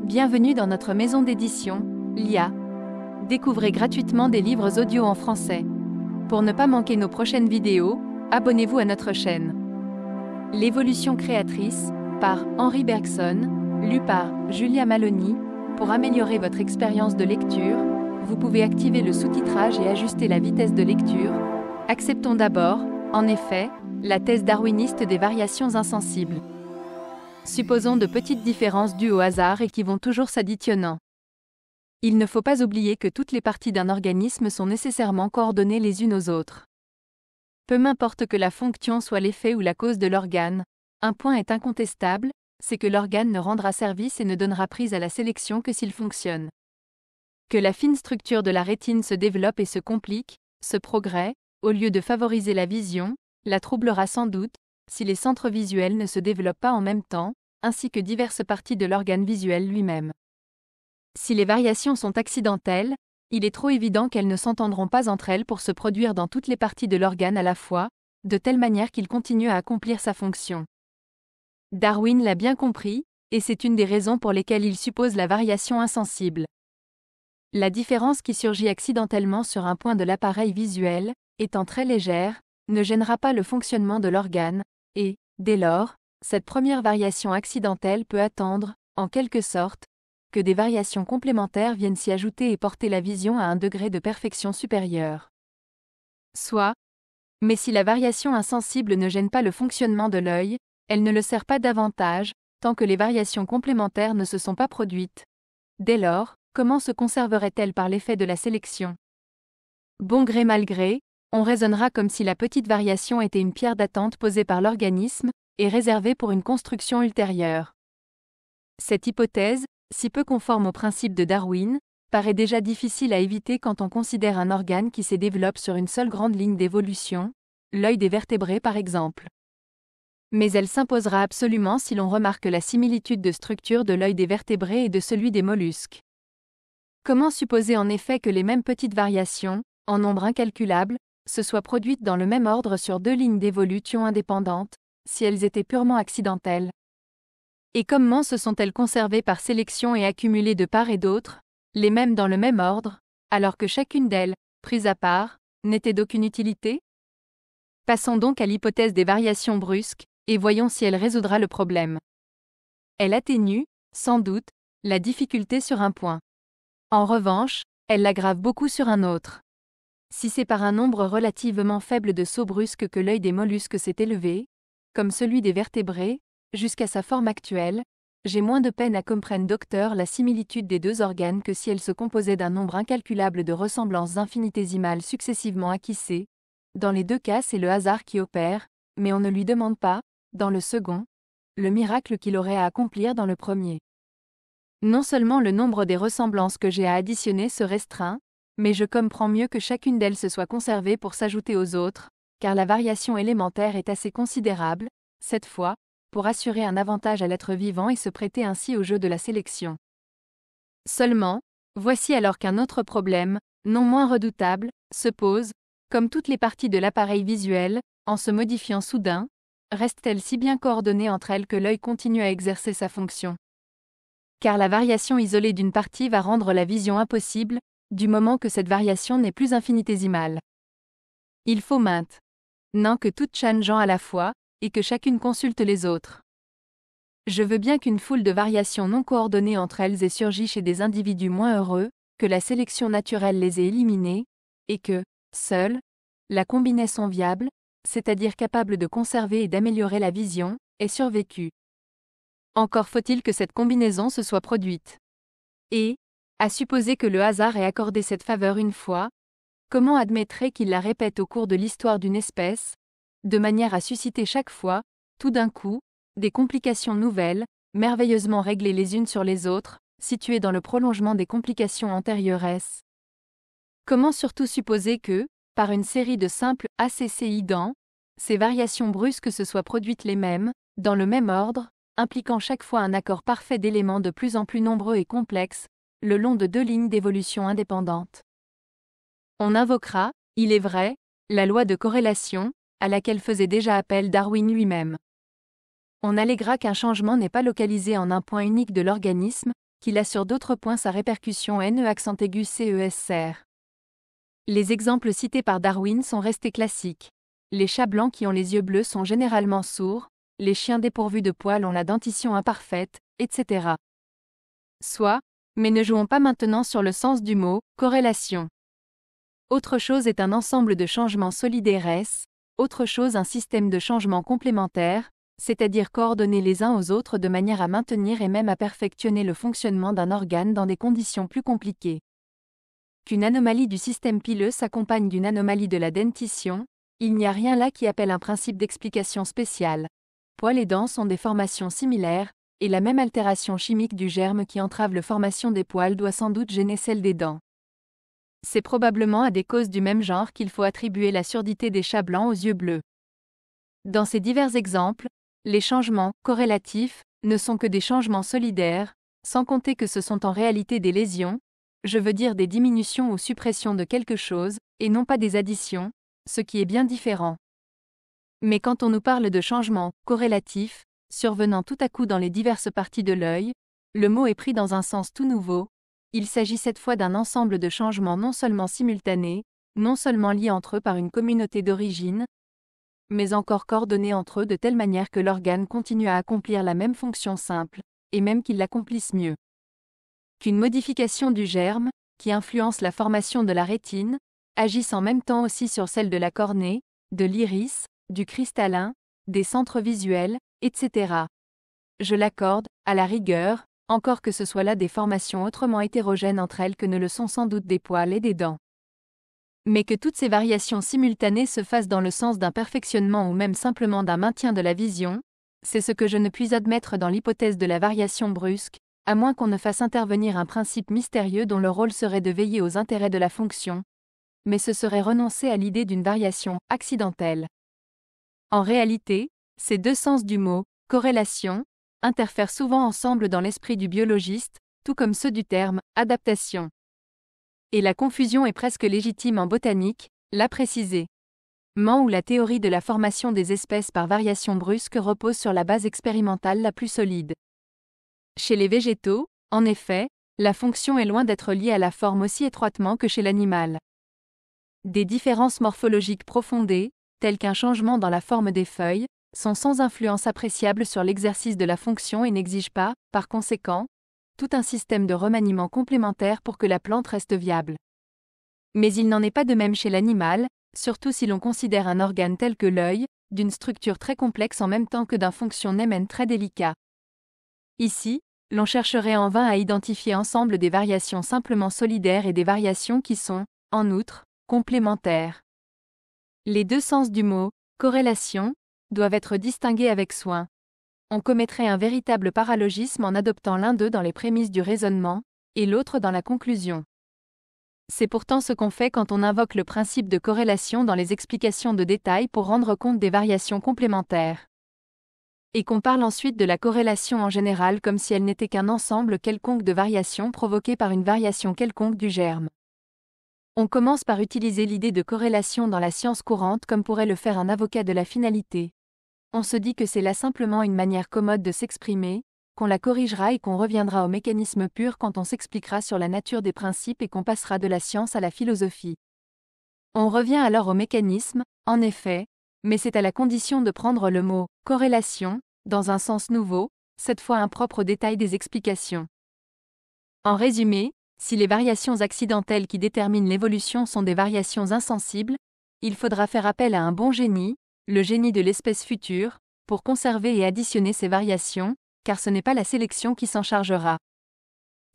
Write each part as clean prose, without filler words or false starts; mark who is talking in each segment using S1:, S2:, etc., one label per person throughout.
S1: Bienvenue dans notre maison d'édition, l'IA. Découvrez gratuitement des livres audio en français. Pour ne pas manquer nos prochaines vidéos, abonnez-vous à notre chaîne. L'évolution créatrice, par Henri Bergson, lu par Julia Maloney. Pour améliorer votre expérience de lecture, vous pouvez activer le sous-titrage et ajuster la vitesse de lecture. Acceptons d'abord, en effet, la thèse darwiniste des variations insensibles. Supposons de petites différences dues au hasard et qui vont toujours s'additionnant. Il ne faut pas oublier que toutes les parties d'un organisme sont nécessairement coordonnées les unes aux autres. Peu m'importe que la fonction soit l'effet ou la cause de l'organe, un point est incontestable, c'est que l'organe ne rendra service et ne donnera prise à la sélection que s'il fonctionne. Que la fine structure de la rétine se développe et se complique, ce progrès, au lieu de favoriser la vision, la troublera sans doute, si les centres visuels ne se développent pas en même temps, ainsi que diverses parties de l'organe visuel lui-même. Si les variations sont accidentelles, il est trop évident qu'elles ne s'entendront pas entre elles pour se produire dans toutes les parties de l'organe à la fois, de telle manière qu'il continue à accomplir sa fonction. Darwin l'a bien compris, et c'est une des raisons pour lesquelles il suppose la variation insensible. La différence qui surgit accidentellement sur un point de l'appareil visuel, étant très légère, ne gênera pas le fonctionnement de l'organe, et, dès lors, cette première variation accidentelle peut attendre, en quelque sorte, que des variations complémentaires viennent s'y ajouter et porter la vision à un degré de perfection supérieur. Soit, mais si la variation insensible ne gêne pas le fonctionnement de l'œil, elle ne le sert pas davantage, tant que les variations complémentaires ne se sont pas produites. Dès lors, comment se conserverait-elle par l'effet de la sélection? Bon gré mal gré, on raisonnera comme si la petite variation était une pierre d'attente posée par l'organisme, et réservée pour une construction ultérieure. Cette hypothèse, si peu conforme au principe de Darwin, paraît déjà difficile à éviter quand on considère un organe qui se développe sur une seule grande ligne d'évolution, l'œil des vertébrés par exemple. Mais elle s'imposera absolument si l'on remarque la similitude de structure de l'œil des vertébrés et de celui des mollusques. Comment supposer en effet que les mêmes petites variations, en nombre incalculable, se soient produites dans le même ordre sur deux lignes d'évolution indépendantes, si elles étaient purement accidentelles? Et comment se sont-elles conservées par sélection et accumulées de part et d'autre, les mêmes dans le même ordre, alors que chacune d'elles, prise à part, n'était d'aucune utilité? Passons donc à l'hypothèse des variations brusques, et voyons si elle résoudra le problème. Elle atténue, sans doute, la difficulté sur un point. En revanche, elle l'aggrave beaucoup sur un autre. Si c'est par un nombre relativement faible de sauts brusques que l'œil des mollusques s'est élevé, comme celui des vertébrés, jusqu'à sa forme actuelle, j'ai moins de peine à comprendre docteur la similitude des deux organes que si elle se composait d'un nombre incalculable de ressemblances infinitésimales successivement acquissées. Dans les deux cas, c'est le hasard qui opère, mais on ne lui demande pas, dans le second, le miracle qu'il aurait à accomplir dans le premier. Non seulement le nombre des ressemblances que j'ai à additionner se restreint, mais je comprends mieux que chacune d'elles se soit conservée pour s'ajouter aux autres, car la variation élémentaire est assez considérable, cette fois, pour assurer un avantage à l'être vivant et se prêter ainsi au jeu de la sélection. Seulement, voici alors qu'un autre problème, non moins redoutable, se pose, comme toutes les parties de l'appareil visuel, en se modifiant soudain, restent-elles si bien coordonnées entre elles que l'œil continue à exercer sa fonction? Car la variation isolée d'une partie va rendre la vision impossible, du moment que cette variation n'est plus infinitésimale. Il faut maintenant que toutes changent à la fois, et que chacune consulte les autres. Je veux bien qu'une foule de variations non coordonnées entre elles ait surgi chez des individus moins heureux, que la sélection naturelle les ait éliminées, et que, seule, la combinaison viable, c'est-à-dire capable de conserver et d'améliorer la vision, ait survécu. Encore faut-il que cette combinaison se soit produite. Et, à supposer que le hasard ait accordé cette faveur une fois, comment admettrait qu'il la répète au cours de l'histoire d'une espèce, de manière à susciter chaque fois, tout d'un coup, des complications nouvelles, merveilleusement réglées les unes sur les autres, situées dans le prolongement des complications antérieures? Comment surtout supposer que, par une série de simples accidents, ces variations brusques se soient produites les mêmes, dans le même ordre, impliquant chaque fois un accord parfait d'éléments de plus en plus nombreux et complexes, le long de deux lignes d'évolution indépendantes? On invoquera, il est vrai, la loi de corrélation, à laquelle faisait déjà appel Darwin lui-même. On alléguera qu'un changement n'est pas localisé en un point unique de l'organisme, qu'il a sur d'autres points sa répercussion CESR. Les exemples cités par Darwin sont restés classiques. Les chats blancs qui ont les yeux bleus sont généralement sourds, les chiens dépourvus de poils ont la dentition imparfaite, etc. Soit, mais ne jouons pas maintenant sur le sens du mot « corrélation ». Autre chose est un ensemble de changements solidaires, autre chose un système de changements complémentaires, c'est-à-dire coordonnés les uns aux autres de manière à maintenir et même à perfectionner le fonctionnement d'un organe dans des conditions plus compliquées. Qu'une anomalie du système pileux s'accompagne d'une anomalie de la dentition, il n'y a rien là qui appelle un principe d'explication spéciale. Poils et dents sont des formations similaires, et la même altération chimique du germe qui entrave la formation des poils doit sans doute gêner celle des dents. C'est probablement à des causes du même genre qu'il faut attribuer la surdité des chats blancs aux yeux bleus. Dans ces divers exemples, les changements corrélatifs ne sont que des changements solidaires, sans compter que ce sont en réalité des lésions, je veux dire des diminutions ou suppressions de quelque chose, et non pas des additions, ce qui est bien différent. Mais quand on nous parle de changements corrélatifs, survenant tout à coup dans les diverses parties de l'œil, le mot est pris dans un sens tout nouveau. Il s'agit cette fois d'un ensemble de changements non seulement simultanés, non seulement liés entre eux par une communauté d'origine, mais encore coordonnés entre eux de telle manière que l'organe continue à accomplir la même fonction simple, et même qu'il l'accomplisse mieux. Qu'une modification du germe, qui influence la formation de la rétine, agisse en même temps aussi sur celle de la cornée, de l'iris, du cristallin, des centres visuels, etc. Je l'accorde, à la rigueur, encore que ce soit là des formations autrement hétérogènes entre elles que ne le sont sans doute des poils et des dents. Mais que toutes ces variations simultanées se fassent dans le sens d'un perfectionnement ou même simplement d'un maintien de la vision, c'est ce que je ne puis admettre dans l'hypothèse de la variation brusque, à moins qu'on ne fasse intervenir un principe mystérieux dont le rôle serait de veiller aux intérêts de la fonction, mais ce serait renoncer à l'idée d'une variation accidentelle. En réalité, ces deux sens du mot « corrélation » interfèrent souvent ensemble dans l'esprit du biologiste, tout comme ceux du terme « adaptation ». Et la confusion est presque légitime en botanique, l'a précisé. Où la théorie de la formation des espèces par variation brusque repose sur la base expérimentale la plus solide. Chez les végétaux, en effet, la fonction est loin d'être liée à la forme aussi étroitement que chez l'animal. Des différences morphologiques profondées, telles qu'un changement dans la forme des feuilles, sont sans influence appréciable sur l'exercice de la fonction et n'exigent pas, par conséquent, tout un système de remaniement complémentaire pour que la plante reste viable. Mais il n'en est pas de même chez l'animal, surtout si l'on considère un organe tel que l'œil, d'une structure très complexe en même temps que d'un fonctionnement très délicat. Ici, l'on chercherait en vain à identifier ensemble des variations simplement solidaires et des variations qui sont, en outre, complémentaires. Les deux sens du mot « corrélation » doivent être distingués avec soin. On commettrait un véritable paralogisme en adoptant l'un d'eux dans les prémices du raisonnement, et l'autre dans la conclusion. C'est pourtant ce qu'on fait quand on invoque le principe de corrélation dans les explications de détail pour rendre compte des variations complémentaires. Et qu'on parle ensuite de la corrélation en général comme si elle n'était qu'un ensemble quelconque de variations provoquées par une variation quelconque du germe. On commence par utiliser l'idée de corrélation dans la science courante comme pourrait le faire un avocat de la finalité. On se dit que c'est là simplement une manière commode de s'exprimer, qu'on la corrigera et qu'on reviendra au mécanisme pur quand on s'expliquera sur la nature des principes et qu'on passera de la science à la philosophie. On revient alors au mécanisme, en effet, mais c'est à la condition de prendre le mot « corrélation » dans un sens nouveau, cette fois impropre au détail des explications. En résumé, si les variations accidentelles qui déterminent l'évolution sont des variations insensibles, il faudra faire appel à un bon génie, le génie de l'espèce future, pour conserver et additionner ces variations, car ce n'est pas la sélection qui s'en chargera.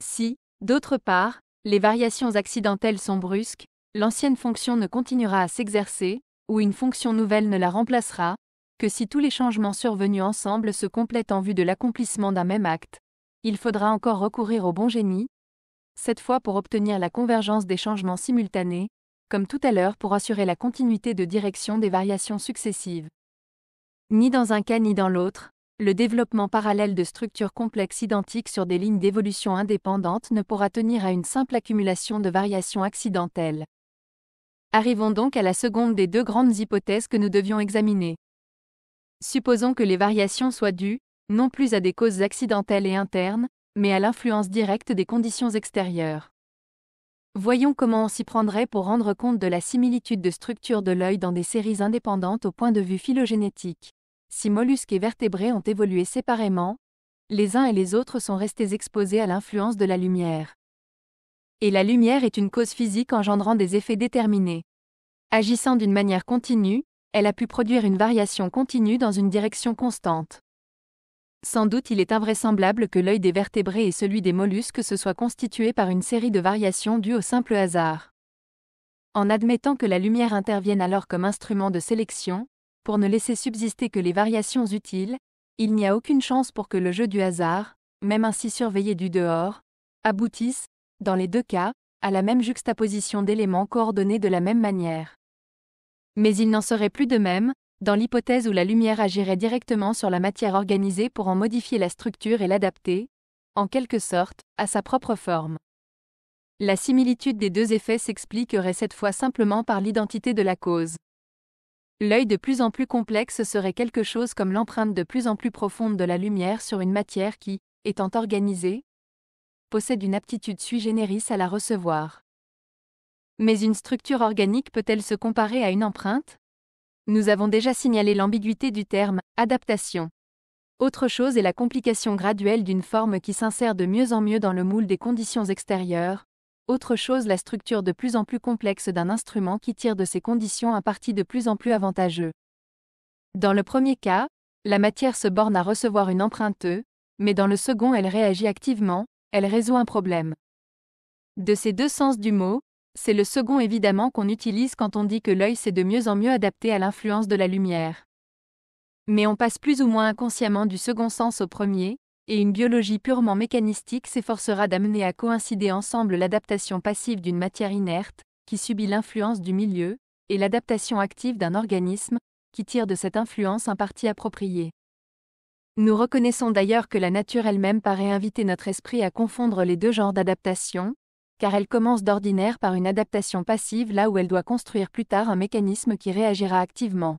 S1: Si, d'autre part, les variations accidentelles sont brusques, l'ancienne fonction ne continuera à s'exercer, ou une fonction nouvelle ne la remplacera, que si tous les changements survenus ensemble se complètent en vue de l'accomplissement d'un même acte. Il faudra encore recourir au bon génie, cette fois pour obtenir la convergence des changements simultanés, comme tout à l'heure pour assurer la continuité de direction des variations successives. Ni dans un cas ni dans l'autre, le développement parallèle de structures complexes identiques sur des lignes d'évolution indépendantes ne pourra tenir à une simple accumulation de variations accidentelles. Arrivons donc à la seconde des deux grandes hypothèses que nous devions examiner. Supposons que les variations soient dues, non plus à des causes accidentelles et internes, mais à l'influence directe des conditions extérieures. Voyons comment on s'y prendrait pour rendre compte de la similitude de structure de l'œil dans des séries indépendantes au point de vue phylogénétique. Si mollusques et vertébrés ont évolué séparément, les uns et les autres sont restés exposés à l'influence de la lumière. Et la lumière est une cause physique engendrant des effets déterminés. Agissant d'une manière continue, elle a pu produire une variation continue dans une direction constante. Sans doute il est invraisemblable que l'œil des vertébrés et celui des mollusques se soient constitués par une série de variations dues au simple hasard. En admettant que la lumière intervienne alors comme instrument de sélection, pour ne laisser subsister que les variations utiles, il n'y a aucune chance pour que le jeu du hasard, même ainsi surveillé du dehors, aboutisse, dans les deux cas, à la même juxtaposition d'éléments coordonnés de la même manière. Mais il n'en serait plus de même, dans l'hypothèse où la lumière agirait directement sur la matière organisée pour en modifier la structure et l'adapter, en quelque sorte, à sa propre forme. La similitude des deux effets s'expliquerait cette fois simplement par l'identité de la cause. L'œil de plus en plus complexe serait quelque chose comme l'empreinte de plus en plus profonde de la lumière sur une matière qui, étant organisée, possède une aptitude sui generis à la recevoir. Mais une structure organique peut-elle se comparer à une empreinte ? Nous avons déjà signalé l'ambiguïté du terme « adaptation ». Autre chose est la complication graduelle d'une forme qui s'insère de mieux en mieux dans le moule des conditions extérieures, autre chose la structure de plus en plus complexe d'un instrument qui tire de ces conditions un parti de plus en plus avantageux. Dans le premier cas, la matière se borne à recevoir une empreinte, mais dans le second elle réagit activement, elle résout un problème. De ces deux sens du mot, c'est le second évidemment qu'on utilise quand on dit que l'œil s'est de mieux en mieux adapté à l'influence de la lumière. Mais on passe plus ou moins inconsciemment du second sens au premier, et une biologie purement mécanistique s'efforcera d'amener à coïncider ensemble l'adaptation passive d'une matière inerte, qui subit l'influence du milieu, et l'adaptation active d'un organisme, qui tire de cette influence un parti approprié. Nous reconnaissons d'ailleurs que la nature elle-même paraît inviter notre esprit à confondre les deux genres d'adaptation, car elle commence d'ordinaire par une adaptation passive là où elle doit construire plus tard un mécanisme qui réagira activement.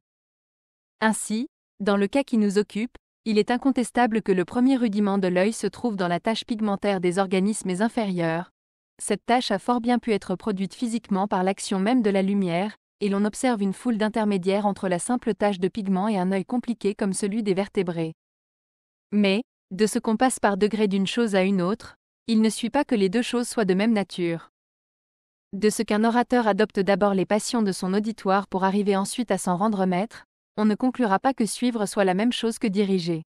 S1: Ainsi, dans le cas qui nous occupe, il est incontestable que le premier rudiment de l'œil se trouve dans la tache pigmentaire des organismes inférieurs. Cette tache a fort bien pu être produite physiquement par l'action même de la lumière, et l'on observe une foule d'intermédiaires entre la simple tache de pigment et un œil compliqué comme celui des vertébrés. Mais, de ce qu'on passe par degrés d'une chose à une autre, il ne suit pas que les deux choses soient de même nature. De ce qu'un orateur adopte d'abord les passions de son auditoire pour arriver ensuite à s'en rendre maître, on ne conclura pas que suivre soit la même chose que diriger.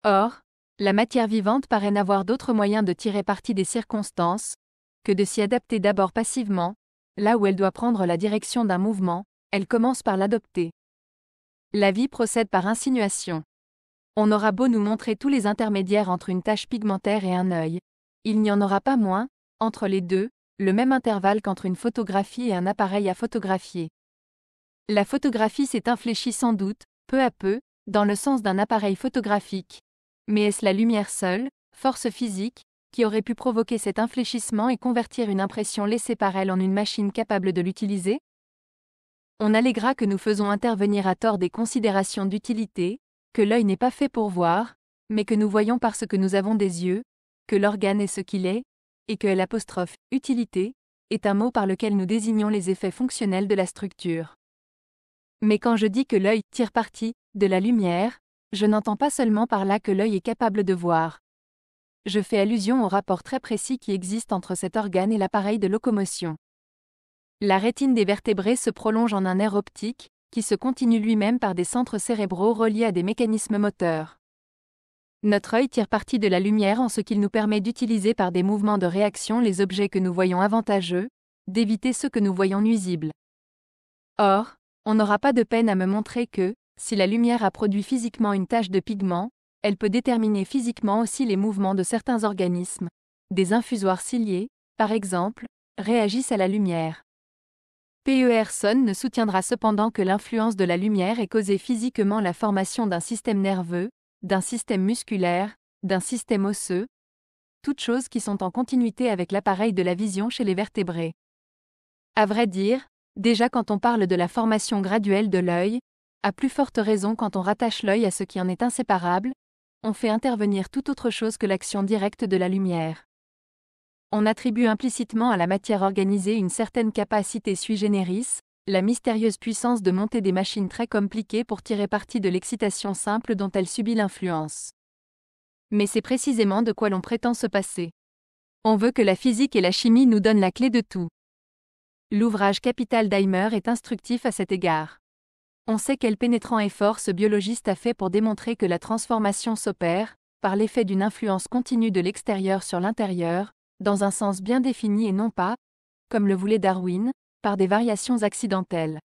S1: Or, la matière vivante paraît n'avoir d'autre moyen de tirer parti des circonstances, que de s'y adapter d'abord passivement, là où elle doit prendre la direction d'un mouvement, elle commence par l'adopter. La vie procède par insinuation. On aura beau nous montrer tous les intermédiaires entre une tache pigmentaire et un œil, il n'y en aura pas moins, entre les deux, le même intervalle qu'entre une photographie et un appareil à photographier. La photographie s'est infléchie sans doute, peu à peu, dans le sens d'un appareil photographique. Mais est-ce la lumière seule, force physique, qui aurait pu provoquer cet infléchissement et convertir une impression laissée par elle en une machine capable de l'utiliser ? On alléguera que nous faisons intervenir à tort des considérations d'utilité, que l'œil n'est pas fait pour voir, mais que nous voyons parce que nous avons des yeux, que l'organe est ce qu'il est, et que utilité est un mot par lequel nous désignons les effets fonctionnels de la structure. Mais quand je dis que l'œil tire parti de la lumière, je n'entends pas seulement par là que l'œil est capable de voir. Je fais allusion au rapport très précis qui existe entre cet organe et l'appareil de locomotion. La rétine des vertébrés se prolonge en un nerf optique, qui se continue lui-même par des centres cérébraux reliés à des mécanismes moteurs. Notre œil tire parti de la lumière en ce qu'il nous permet d'utiliser par des mouvements de réaction les objets que nous voyons avantageux, d'éviter ceux que nous voyons nuisibles. Or, on n'aura pas de peine à me montrer que, si la lumière a produit physiquement une tache de pigment, elle peut déterminer physiquement aussi les mouvements de certains organismes. Des infusoires ciliés, par exemple, réagissent à la lumière. Pearson ne soutiendra cependant que l'influence de la lumière ait causé physiquement la formation d'un système nerveux, d'un système musculaire, d'un système osseux, toutes choses qui sont en continuité avec l'appareil de la vision chez les vertébrés. À vrai dire, déjà quand on parle de la formation graduelle de l'œil, à plus forte raison quand on rattache l'œil à ce qui en est inséparable, on fait intervenir tout autre chose que l'action directe de la lumière. On attribue implicitement à la matière organisée une certaine capacité sui generis, la mystérieuse puissance de monter des machines très compliquées pour tirer parti de l'excitation simple dont elle subit l'influence. Mais c'est précisément de quoi l'on prétend se passer. On veut que la physique et la chimie nous donnent la clé de tout. L'ouvrage capital d'Eimer est instructif à cet égard. On sait quel pénétrant effort ce biologiste a fait pour démontrer que la transformation s'opère, par l'effet d'une influence continue de l'extérieur sur l'intérieur, dans un sens bien défini et non pas, comme le voulait Darwin, par des variations accidentelles.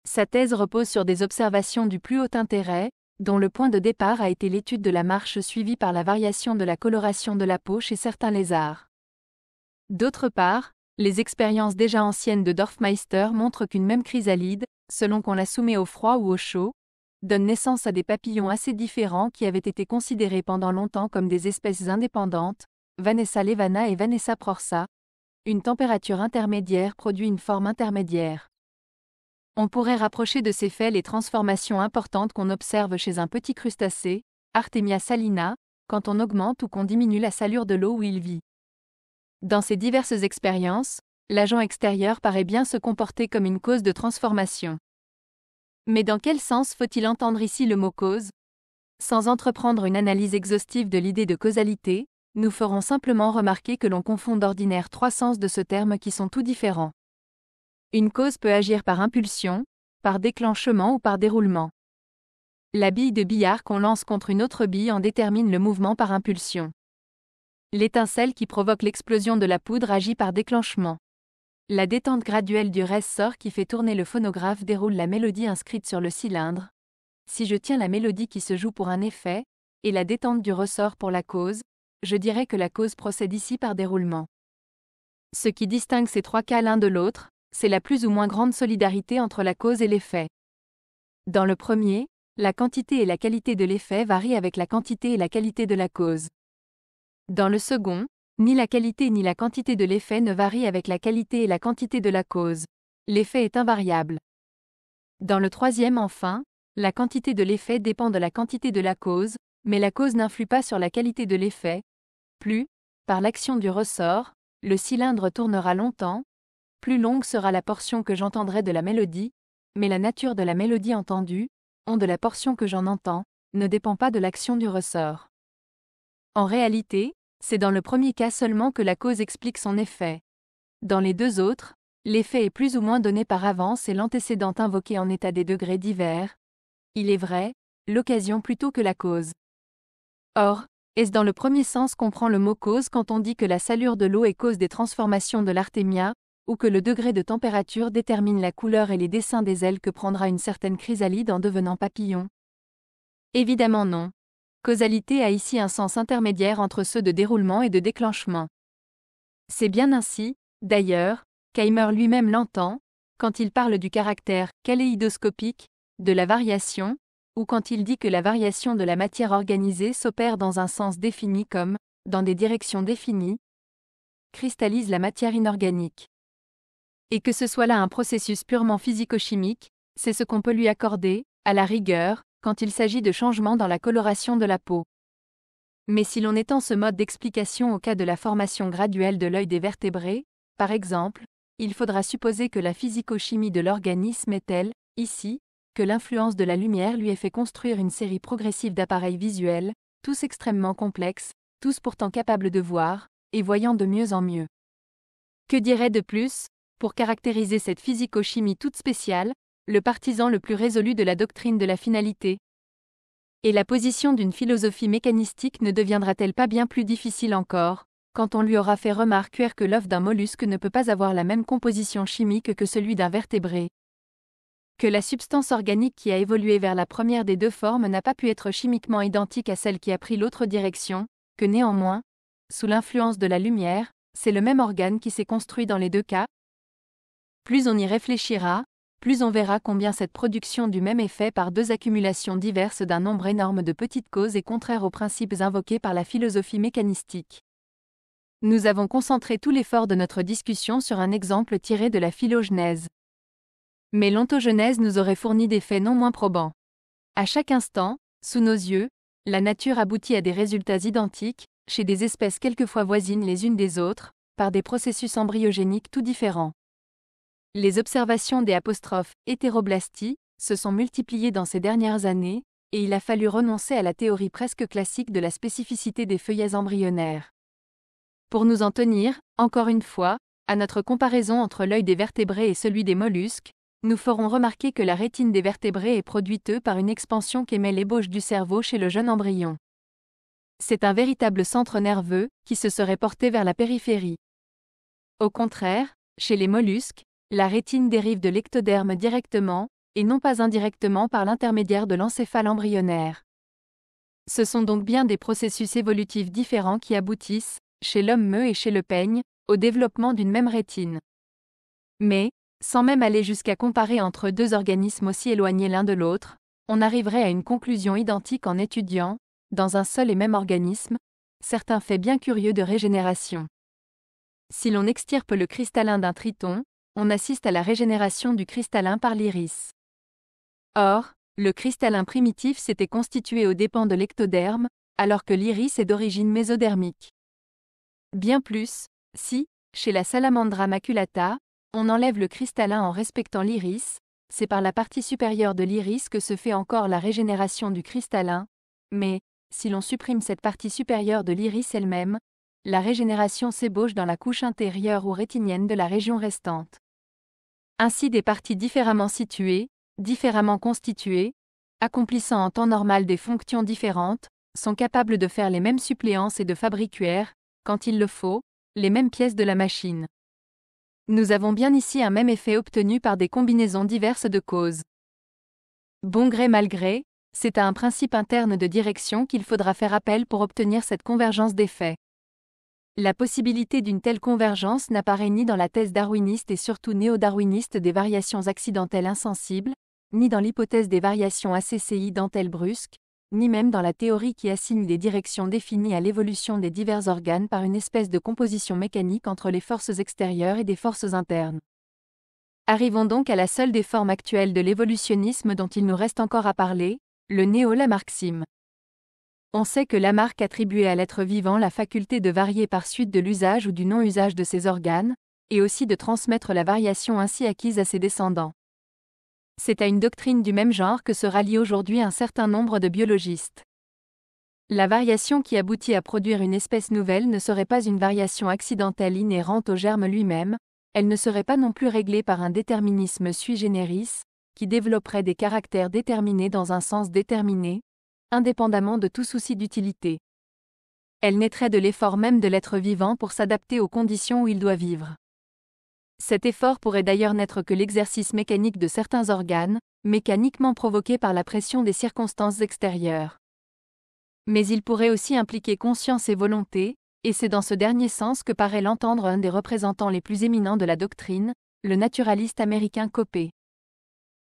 S1: Sa thèse repose sur des observations du plus haut intérêt, dont le point de départ a été l'étude de la marche suivie par la variation de la coloration de la peau chez certains lézards. D'autre part, les expériences déjà anciennes de Dorfmeister montrent qu'une même chrysalide, selon qu'on la soumet au froid ou au chaud, donne naissance à des papillons assez différents qui avaient été considérés pendant longtemps comme des espèces indépendantes, Vanessa levana et Vanessa prorsa. Une température intermédiaire produit une forme intermédiaire. On pourrait rapprocher de ces faits les transformations importantes qu'on observe chez un petit crustacé, Artemia salina, quand on augmente ou qu'on diminue la salure de l'eau où il vit. Dans ces diverses expériences, l'agent extérieur paraît bien se comporter comme une cause de transformation. Mais dans quel sens faut-il entendre ici le mot cause ? Sans entreprendre une analyse exhaustive de l'idée de causalité, nous ferons simplement remarquer que l'on confond d'ordinaire trois sens de ce terme qui sont tout différents. Une cause peut agir par impulsion, par déclenchement ou par déroulement. La bille de billard qu'on lance contre une autre bille en détermine le mouvement par impulsion. L'étincelle qui provoque l'explosion de la poudre agit par déclenchement. La détente graduelle du ressort qui fait tourner le phonographe déroule la mélodie inscrite sur le cylindre. Si je tiens la mélodie qui se joue pour un effet, et la détente du ressort pour la cause, je dirais que la cause procède ici par déroulement. Ce qui distingue ces trois cas l'un de l'autre, c'est la plus ou moins grande solidarité entre la cause et l'effet. Dans le premier, la quantité et la qualité de l'effet varient avec la quantité et la qualité de la cause. Dans le second, ni la qualité ni la quantité de l'effet ne varient avec la qualité et la quantité de la cause. L'effet est invariable. Dans le troisième enfin, la quantité de l'effet dépend de la quantité de la cause, mais la cause n'influe pas sur la qualité de l'effet. Plus, par l'action du ressort, le cylindre tournera longtemps, plus longue sera la portion que j'entendrai de la mélodie, mais la nature de la mélodie entendue, de la portion que j'en entends, ne dépend pas de l'action du ressort. En réalité, c'est dans le premier cas seulement que la cause explique son effet. Dans les deux autres, l'effet est plus ou moins donné par avance et l'antécédent invoqué en état des degrés divers. Il est vrai, l'occasion plutôt que la cause. Or, est-ce dans le premier sens qu'on prend le mot cause quand on dit que la salure de l'eau est cause des transformations de l'artémia, ou que le degré de température détermine la couleur et les dessins des ailes que prendra une certaine chrysalide en devenant papillon? Évidemment non. Causalité a ici un sens intermédiaire entre ceux de déroulement et de déclenchement. C'est bien ainsi, d'ailleurs, qu'Eimer lui-même l'entend, quand il parle du caractère kaléidoscopique de la variation, ou quand il dit que la variation de la matière organisée s'opère dans un sens défini comme, dans des directions définies, cristallise la matière inorganique. Et que ce soit là un processus purement physico-chimique, c'est ce qu'on peut lui accorder, à la rigueur, quand il s'agit de changements dans la coloration de la peau. Mais si l'on étend ce mode d'explication au cas de la formation graduelle de l'œil des vertébrés, par exemple, il faudra supposer que la physico-chimie de l'organisme est telle, ici, que l'influence de la lumière lui ait fait construire une série progressive d'appareils visuels, tous extrêmement complexes, tous pourtant capables de voir, et voyant de mieux en mieux. Que dirait de plus, pour caractériser cette physico-chimie toute spéciale, le partisan le plus résolu de la doctrine de la finalité? Et la position d'une philosophie mécanistique ne deviendra-t-elle pas bien plus difficile encore, quand on lui aura fait remarquer que l'œuf d'un mollusque ne peut pas avoir la même composition chimique que celui d'un vertébré? Que la substance organique qui a évolué vers la première des deux formes n'a pas pu être chimiquement identique à celle qui a pris l'autre direction, que néanmoins, sous l'influence de la lumière, c'est le même organe qui s'est construit dans les deux cas? Plus on y réfléchira, plus on verra combien cette production du même effet par deux accumulations diverses d'un nombre énorme de petites causes est contraire aux principes invoqués par la philosophie mécanistique. Nous avons concentré tout l'effort de notre discussion sur un exemple tiré de la phylogenèse. Mais l'ontogenèse nous aurait fourni des faits non moins probants. À chaque instant, sous nos yeux, la nature aboutit à des résultats identiques, chez des espèces quelquefois voisines les unes des autres, par des processus embryogéniques tout différents. Les observations des hétéroblasties se sont multipliées dans ces dernières années, et il a fallu renoncer à la théorie presque classique de la spécificité des feuillets embryonnaires. Pour nous en tenir, encore une fois, à notre comparaison entre l'œil des vertébrés et celui des mollusques, nous ferons remarquer que la rétine des vertébrés est produite par une expansion qu'émet l'ébauche du cerveau chez le jeune embryon. C'est un véritable centre nerveux qui se serait porté vers la périphérie. Au contraire, chez les mollusques, la rétine dérive de l'ectoderme directement, et non pas indirectement par l'intermédiaire de l'encéphale embryonnaire. Ce sont donc bien des processus évolutifs différents qui aboutissent, chez l'homme et chez le peigne, au développement d'une même rétine. Mais, sans même aller jusqu'à comparer entre deux organismes aussi éloignés l'un de l'autre, on arriverait à une conclusion identique en étudiant, dans un seul et même organisme, certains faits bien curieux de régénération. Si l'on extirpe le cristallin d'un triton, on assiste à la régénération du cristallin par l'iris. Or, le cristallin primitif s'était constitué aux dépens de l'ectoderme, alors que l'iris est d'origine mésodermique. Bien plus, si, chez la Salamandra maculata, on enlève le cristallin en respectant l'iris, c'est par la partie supérieure de l'iris que se fait encore la régénération du cristallin, mais, si l'on supprime cette partie supérieure de l'iris elle-même, la régénération s'ébauche dans la couche intérieure ou rétinienne de la région restante. Ainsi des parties différemment situées, différemment constituées, accomplissant en temps normal des fonctions différentes, sont capables de faire les mêmes suppléances et de fabriquer, quand il le faut, les mêmes pièces de la machine. Nous avons bien ici un même effet obtenu par des combinaisons diverses de causes. Bon gré mal gré, c'est à un principe interne de direction qu'il faudra faire appel pour obtenir cette convergence d'effets. La possibilité d'une telle convergence n'apparaît ni dans la thèse darwiniste et surtout néo-darwiniste des variations accidentelles insensibles, ni dans l'hypothèse des variations ACCI dentelles brusques, ni même dans la théorie qui assigne des directions définies à l'évolution des divers organes par une espèce de composition mécanique entre les forces extérieures et des forces internes. Arrivons donc à la seule des formes actuelles de l'évolutionnisme dont il nous reste encore à parler, le néo-lamarckisme. On sait que Lamarck attribuait à l'être vivant la faculté de varier par suite de l'usage ou du non-usage de ses organes, et aussi de transmettre la variation ainsi acquise à ses descendants. C'est à une doctrine du même genre que se rallient aujourd'hui un certain nombre de biologistes. La variation qui aboutit à produire une espèce nouvelle ne serait pas une variation accidentelle inhérente au germe lui-même, elle ne serait pas non plus réglée par un déterminisme sui generis, qui développerait des caractères déterminés dans un sens déterminé, indépendamment de tout souci d'utilité. Elle naîtrait de l'effort même de l'être vivant pour s'adapter aux conditions où il doit vivre. Cet effort pourrait d'ailleurs n'être que l'exercice mécanique de certains organes, mécaniquement provoqué par la pression des circonstances extérieures. Mais il pourrait aussi impliquer conscience et volonté, et c'est dans ce dernier sens que paraît l'entendre un des représentants les plus éminents de la doctrine, le naturaliste américain Coppée.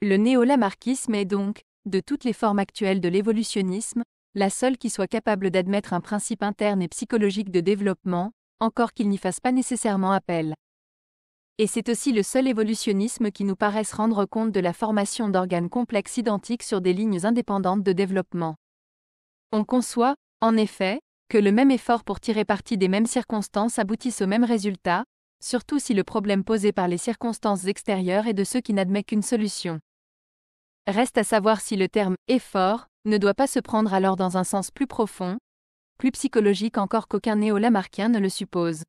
S1: Le néo-lamarckisme est donc, de toutes les formes actuelles de l'évolutionnisme, la seule qui soit capable d'admettre un principe interne et psychologique de développement, encore qu'il n'y fasse pas nécessairement appel. Et c'est aussi le seul évolutionnisme qui nous paraisse rendre compte de la formation d'organes complexes identiques sur des lignes indépendantes de développement. On conçoit, en effet, que le même effort pour tirer parti des mêmes circonstances aboutisse au même résultat, surtout si le problème posé par les circonstances extérieures est de ceux qui n'admettent qu'une solution. Reste à savoir si le terme « effort » ne doit pas se prendre alors dans un sens plus profond, plus psychologique encore qu'aucun néo-lamarckien ne le suppose.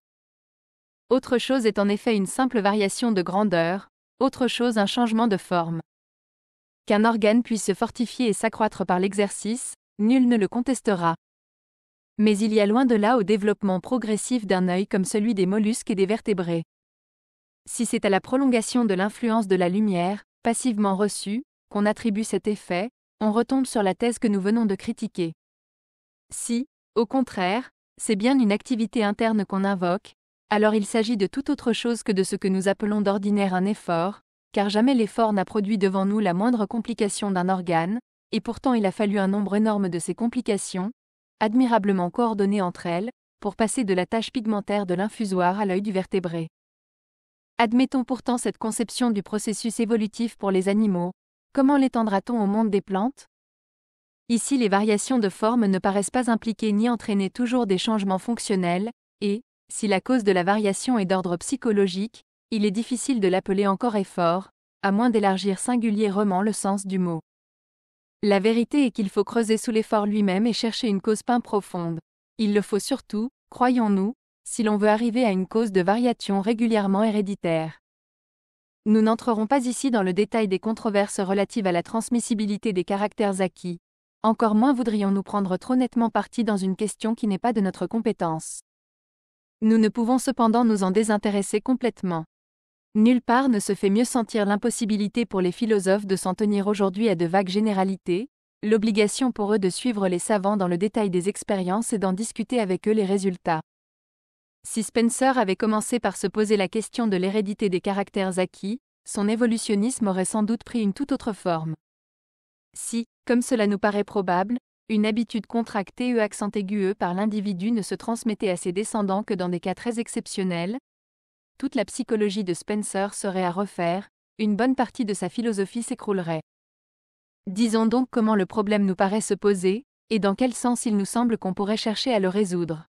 S1: Autre chose est en effet une simple variation de grandeur, autre chose un changement de forme. Qu'un organe puisse se fortifier et s'accroître par l'exercice, nul ne le contestera. Mais il y a loin de là au développement progressif d'un œil comme celui des mollusques et des vertébrés. Si c'est à la prolongation de l'influence de la lumière, passivement reçue, qu'on attribue cet effet, on retombe sur la thèse que nous venons de critiquer. Si, au contraire, c'est bien une activité interne qu'on invoque, alors il s'agit de tout autre chose que de ce que nous appelons d'ordinaire un effort, car jamais l'effort n'a produit devant nous la moindre complication d'un organe, et pourtant il a fallu un nombre énorme de ces complications, admirablement coordonnées entre elles, pour passer de la tache pigmentaire de l'infusoire à l'œil du vertébré. Admettons pourtant cette conception du processus évolutif pour les animaux, comment l'étendra-t-on au monde des plantes ? Ici les variations de forme ne paraissent pas impliquer ni entraîner toujours des changements fonctionnels, et, si la cause de la variation est d'ordre psychologique, il est difficile de l'appeler encore effort, à moins d'élargir singulièrement le sens du mot. La vérité est qu'il faut creuser sous l'effort lui-même et chercher une cause bien profonde. Il le faut surtout, croyons-nous, si l'on veut arriver à une cause de variation régulièrement héréditaire. Nous n'entrerons pas ici dans le détail des controverses relatives à la transmissibilité des caractères acquis. Encore moins voudrions-nous prendre trop nettement parti dans une question qui n'est pas de notre compétence. Nous ne pouvons cependant nous en désintéresser complètement. Nulle part ne se fait mieux sentir l'impossibilité pour les philosophes de s'en tenir aujourd'hui à de vagues généralités, l'obligation pour eux de suivre les savants dans le détail des expériences et d'en discuter avec eux les résultats. Si Spencer avait commencé par se poser la question de l'hérédité des caractères acquis, son évolutionnisme aurait sans doute pris une toute autre forme. Si, comme cela nous paraît probable, une habitude contractée accent aigu par l'individu ne se transmettait à ses descendants que dans des cas très exceptionnels, toute la psychologie de Spencer serait à refaire, une bonne partie de sa philosophie s'écroulerait. Disons donc comment le problème nous paraît se poser, et dans quel sens il nous semble qu'on pourrait chercher à le résoudre.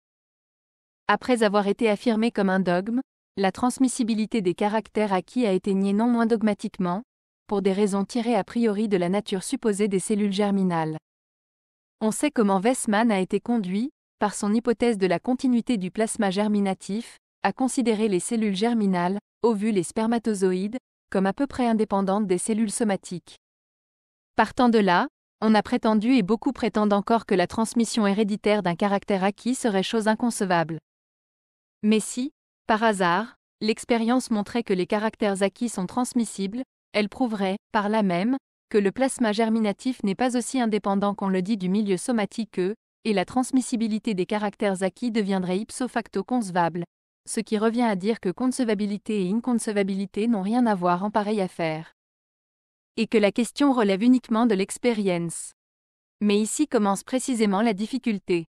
S1: Après avoir été affirmé comme un dogme, la transmissibilité des caractères acquis a été niée non moins dogmatiquement, pour des raisons tirées a priori de la nature supposée des cellules germinales. On sait comment Weismann a été conduit, par son hypothèse de la continuité du plasma germinatif, à considérer les cellules germinales, ovules et spermatozoïdes, comme à peu près indépendantes des cellules somatiques. Partant de là, on a prétendu et beaucoup prétendent encore que la transmission héréditaire d'un caractère acquis serait chose inconcevable. Mais si, par hasard, l'expérience montrait que les caractères acquis sont transmissibles, elle prouverait, par là même, que le plasma germinatif n'est pas aussi indépendant qu'on le dit du milieu somatique et la transmissibilité des caractères acquis deviendrait ipso facto concevable, ce qui revient à dire que concevabilité et inconcevabilité n'ont rien à voir en pareille affaire. Et que la question relève uniquement de l'expérience. Mais ici commence précisément la difficulté.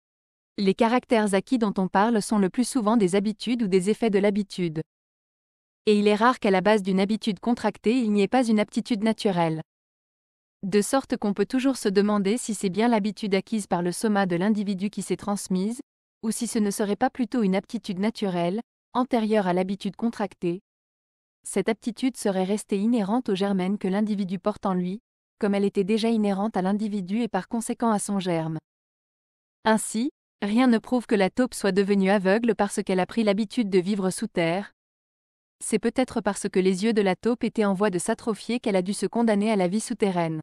S1: Les caractères acquis dont on parle sont le plus souvent des habitudes ou des effets de l'habitude. Et il est rare qu'à la base d'une habitude contractée il n'y ait pas une aptitude naturelle. De sorte qu'on peut toujours se demander si c'est bien l'habitude acquise par le soma de l'individu qui s'est transmise, ou si ce ne serait pas plutôt une aptitude naturelle, antérieure à l'habitude contractée. Cette aptitude serait restée inhérente au germe que l'individu porte en lui, comme elle était déjà inhérente à l'individu et par conséquent à son germe. Ainsi, rien ne prouve que la taupe soit devenue aveugle parce qu'elle a pris l'habitude de vivre sous terre. C'est peut-être parce que les yeux de la taupe étaient en voie de s'atrophier qu'elle a dû se condamner à la vie souterraine.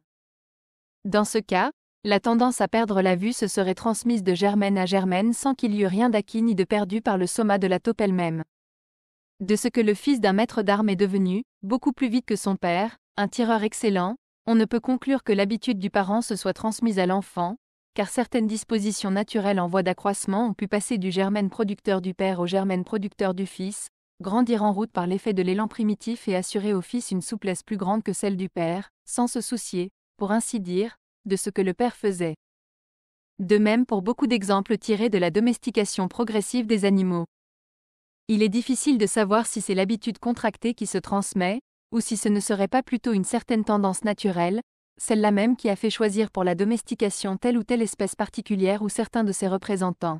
S1: Dans ce cas, la tendance à perdre la vue se serait transmise de germaine à germaine sans qu'il y eût rien d'acquis ni de perdu par le soma de la taupe elle-même. De ce que le fils d'un maître d'armes est devenu, beaucoup plus vite que son père, un tireur excellent, on ne peut conclure que l'habitude du parent se soit transmise à l'enfant, car certaines dispositions naturelles en voie d'accroissement ont pu passer du germène producteur du père au germène producteur du fils, grandir en route par l'effet de l'élan primitif et assurer au fils une souplesse plus grande que celle du père, sans se soucier, pour ainsi dire, de ce que le père faisait. De même pour beaucoup d'exemples tirés de la domestication progressive des animaux. Il est difficile de savoir si c'est l'habitude contractée qui se transmet, ou si ce ne serait pas plutôt une certaine tendance naturelle, celle-là même qui a fait choisir pour la domestication telle ou telle espèce particulière ou certains de ses représentants.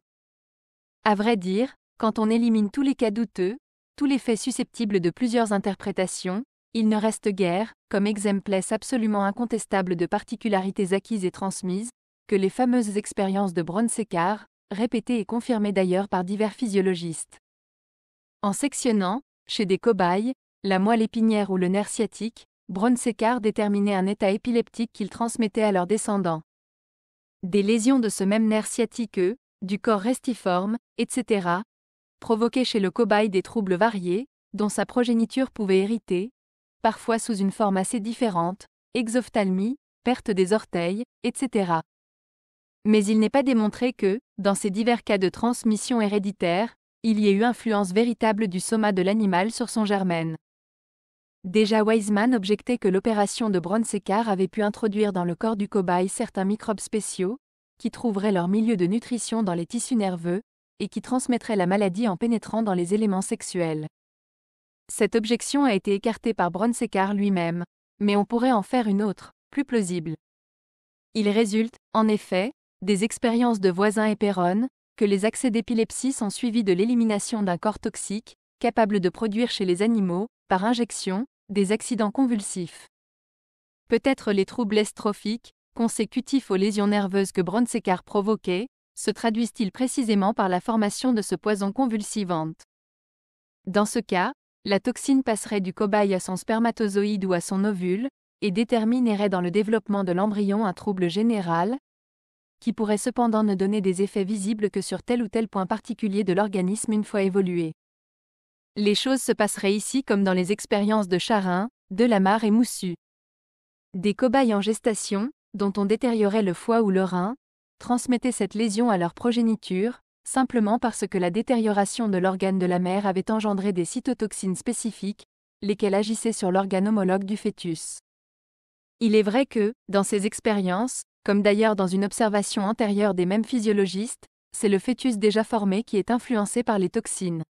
S1: À vrai dire, quand on élimine tous les cas douteux, tous les faits susceptibles de plusieurs interprétations, il ne reste guère, comme exemples absolument incontestables de particularités acquises et transmises, que les fameuses expériences de Brown-Séquard, répétées et confirmées d'ailleurs par divers physiologistes. En sectionnant, chez des cobayes, la moelle épinière ou le nerf sciatique, Brown-Séquard déterminait un état épileptique qu'il transmettait à leurs descendants. Des lésions de ce même nerf sciatique, du corps restiforme, etc., provoquaient chez le cobaye des troubles variés, dont sa progéniture pouvait hériter, parfois sous une forme assez différente, exophthalmie, perte des orteils, etc. Mais il n'est pas démontré que, dans ces divers cas de transmission héréditaire, il y ait eu influence véritable du soma de l'animal sur son germène. Déjà Weismann objectait que l'opération de Brown-Séquard avait pu introduire dans le corps du cobaye certains microbes spéciaux, qui trouveraient leur milieu de nutrition dans les tissus nerveux, et qui transmettraient la maladie en pénétrant dans les éléments sexuels. Cette objection a été écartée par Brown-Séquard lui-même, mais on pourrait en faire une autre, plus plausible. Il résulte, en effet, des expériences de Voisin et Perron, que les accès d'épilepsie sont suivis de l'élimination d'un corps toxique, capable de produire chez les animaux, par injection, des accidents convulsifs. Peut-être les troubles strophiques, consécutifs aux lésions nerveuses que Brown-Séquard provoquait, se traduisent-ils précisément par la formation de ce poison convulsivant. Dans ce cas, la toxine passerait du cobaye à son spermatozoïde ou à son ovule, et déterminerait dans le développement de l'embryon un trouble général, qui pourrait cependant ne donner des effets visibles que sur tel ou tel point particulier de l'organisme une fois évolué. Les choses se passeraient ici comme dans les expériences de Charin, Delamarre et Moussu. Des cobayes en gestation, dont on détériorait le foie ou le rein, transmettaient cette lésion à leur progéniture, simplement parce que la détérioration de l'organe de la mère avait engendré des cytotoxines spécifiques, lesquelles agissaient sur l'organe homologue du fœtus. Il est vrai que, dans ces expériences, comme d'ailleurs dans une observation antérieure des mêmes physiologistes, c'est le fœtus déjà formé qui est influencé par les toxines.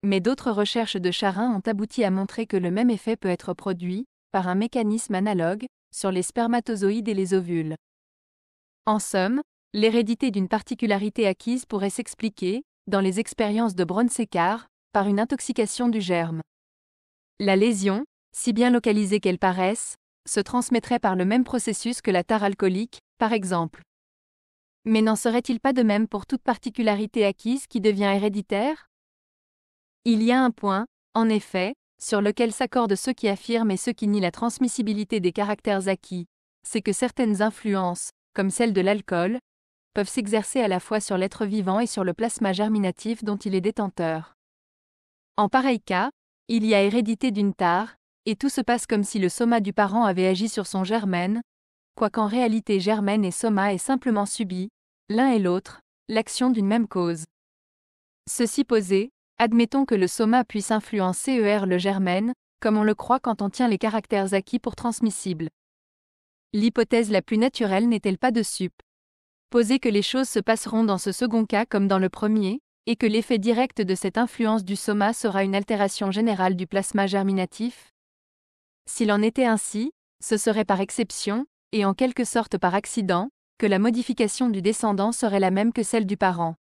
S1: Mais d'autres recherches de Charin ont abouti à montrer que le même effet peut être produit, par un mécanisme analogue, sur les spermatozoïdes et les ovules. En somme, l'hérédité d'une particularité acquise pourrait s'expliquer, dans les expériences de Brown-Séquard, par une intoxication du germe. La lésion, si bien localisée qu'elle paraisse, se transmettrait par le même processus que la tare alcoolique, par exemple. Mais n'en serait-il pas de même pour toute particularité acquise qui devient héréditaire ? Il y a un point, en effet, sur lequel s'accordent ceux qui affirment et ceux qui nient la transmissibilité des caractères acquis, c'est que certaines influences, comme celle de l'alcool, peuvent s'exercer à la fois sur l'être vivant et sur le plasma germinatif dont il est détenteur. En pareil cas, il y a hérédité d'une tare, et tout se passe comme si le soma du parent avait agi sur son germène, quoiqu'en réalité germène et soma aient simplement subi, l'un et l'autre, l'action d'une même cause. Ceci posé, admettons que le soma puisse influencer le germène, comme on le croit quand on tient les caractères acquis pour transmissibles. L'hypothèse la plus naturelle n'est-elle pas de supposer que les choses se passeront dans ce second cas comme dans le premier, et que l'effet direct de cette influence du soma sera une altération générale du plasma germinatif ? S'il en était ainsi, ce serait par exception, et en quelque sorte par accident, que la modification du descendant serait la même que celle du parent.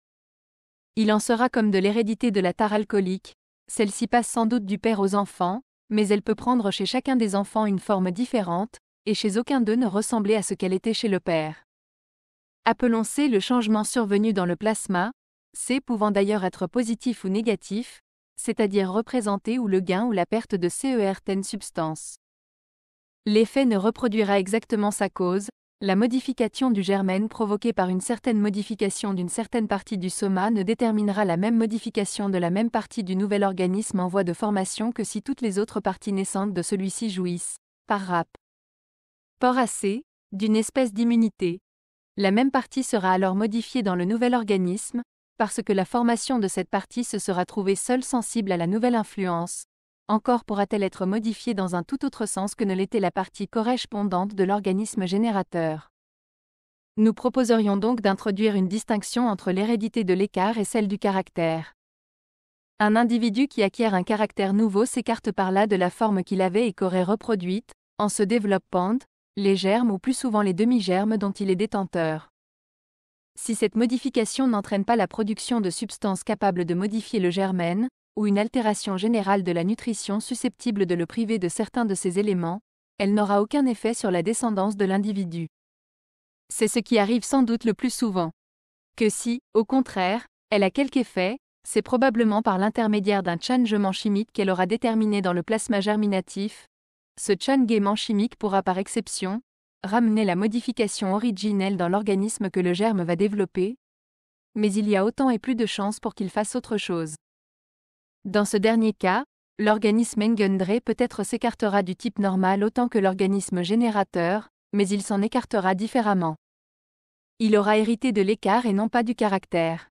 S1: Il en sera comme de l'hérédité de la tare alcoolique, celle-ci passe sans doute du père aux enfants, mais elle peut prendre chez chacun des enfants une forme différente, et chez aucun d'eux ne ressembler à ce qu'elle était chez le père. Appelons C le changement survenu dans le plasma, C pouvant d'ailleurs être positif ou négatif, c'est-à-dire représenter ou le gain ou la perte de certaines substances. L'effet ne reproduira exactement sa cause, la modification du germène provoquée par une certaine modification d'une certaine partie du soma ne déterminera la même modification de la même partie du nouvel organisme en voie de formation que si toutes les autres parties naissantes de celui-ci jouissent, par rapport à C, d'une espèce d'immunité. La même partie sera alors modifiée dans le nouvel organisme, parce que la formation de cette partie se sera trouvée seule sensible à la nouvelle influence. Encore pourra-t-elle être modifiée dans un tout autre sens que ne l'était la partie correspondante de l'organisme générateur. Nous proposerions donc d'introduire une distinction entre l'hérédité de l'écart et celle du caractère. Un individu qui acquiert un caractère nouveau s'écarte par là de la forme qu'il avait et qu'aurait reproduite, en se développant, les germes ou plus souvent les demi-germes dont il est détenteur. Si cette modification n'entraîne pas la production de substances capables de modifier le germène, ou une altération générale de la nutrition susceptible de le priver de certains de ces éléments, elle n'aura aucun effet sur la descendance de l'individu. C'est ce qui arrive sans doute le plus souvent. Que si, au contraire, elle a quelque effet, c'est probablement par l'intermédiaire d'un changement chimique qu'elle aura déterminé dans le plasma germinatif. Ce changement chimique pourra par exception ramener la modification originelle dans l'organisme que le germe va développer, mais il y a autant et plus de chances pour qu'il fasse autre chose. Dans ce dernier cas, l'organisme engendré peut-être s'écartera du type normal autant que l'organisme générateur, mais il s'en écartera différemment. Il aura hérité de l'écart et non pas du caractère.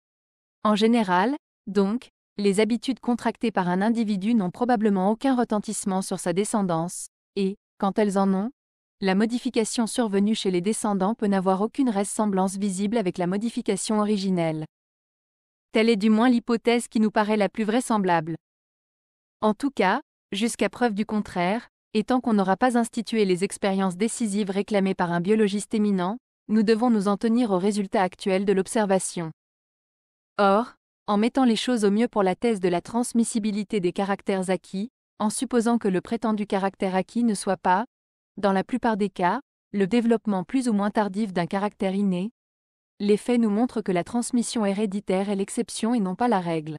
S1: En général, donc, les habitudes contractées par un individu n'ont probablement aucun retentissement sur sa descendance, et, quand elles en ont, la modification survenue chez les descendants peut n'avoir aucune ressemblance visible avec la modification originelle. Telle est du moins l'hypothèse qui nous paraît la plus vraisemblable. En tout cas, jusqu'à preuve du contraire, et tant qu'on n'aura pas institué les expériences décisives réclamées par un biologiste éminent, nous devons nous en tenir aux résultats actuels de l'observation. Or, en mettant les choses au mieux pour la thèse de la transmissibilité des caractères acquis, en supposant que le prétendu caractère acquis ne soit pas, dans la plupart des cas, le développement plus ou moins tardif d'un caractère inné, les faits nous montrent que la transmission héréditaire est l'exception et non pas la règle.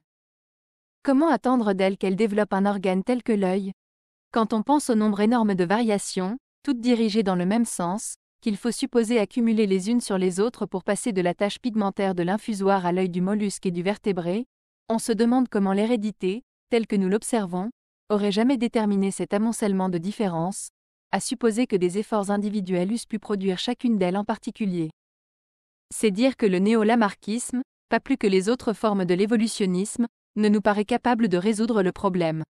S1: Comment attendre d'elle qu'elle développe un organe tel que l'œil? Quand on pense au nombre énorme de variations, toutes dirigées dans le même sens, qu'il faut supposer accumuler les unes sur les autres pour passer de la tache pigmentaire de l'infusoire à l'œil du mollusque et du vertébré, on se demande comment l'hérédité, telle que nous l'observons, aurait jamais déterminé cet amoncellement de différences, à supposer que des efforts individuels eussent pu produire chacune d'elles en particulier. C'est dire que le néo-lamarckisme, pas plus que les autres formes de l'évolutionnisme, ne nous paraît capable de résoudre le problème.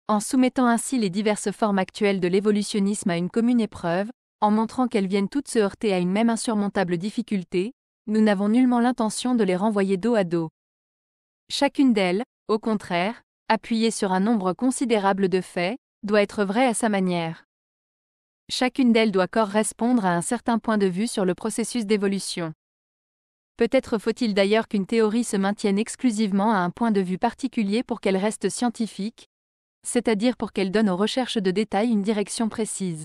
S1: En soumettant ainsi les diverses formes actuelles de l'évolutionnisme à une commune épreuve, en montrant qu'elles viennent toutes se heurter à une même insurmontable difficulté, nous n'avons nullement l'intention de les renvoyer dos à dos. Chacune d'elles, au contraire, appuyée sur un nombre considérable de faits, doit être vraie à sa manière. Chacune d'elles doit correspondre à un certain point de vue sur le processus d'évolution. Peut-être faut-il d'ailleurs qu'une théorie se maintienne exclusivement à un point de vue particulier pour qu'elle reste scientifique, c'est-à-dire pour qu'elle donne aux recherches de détail une direction précise.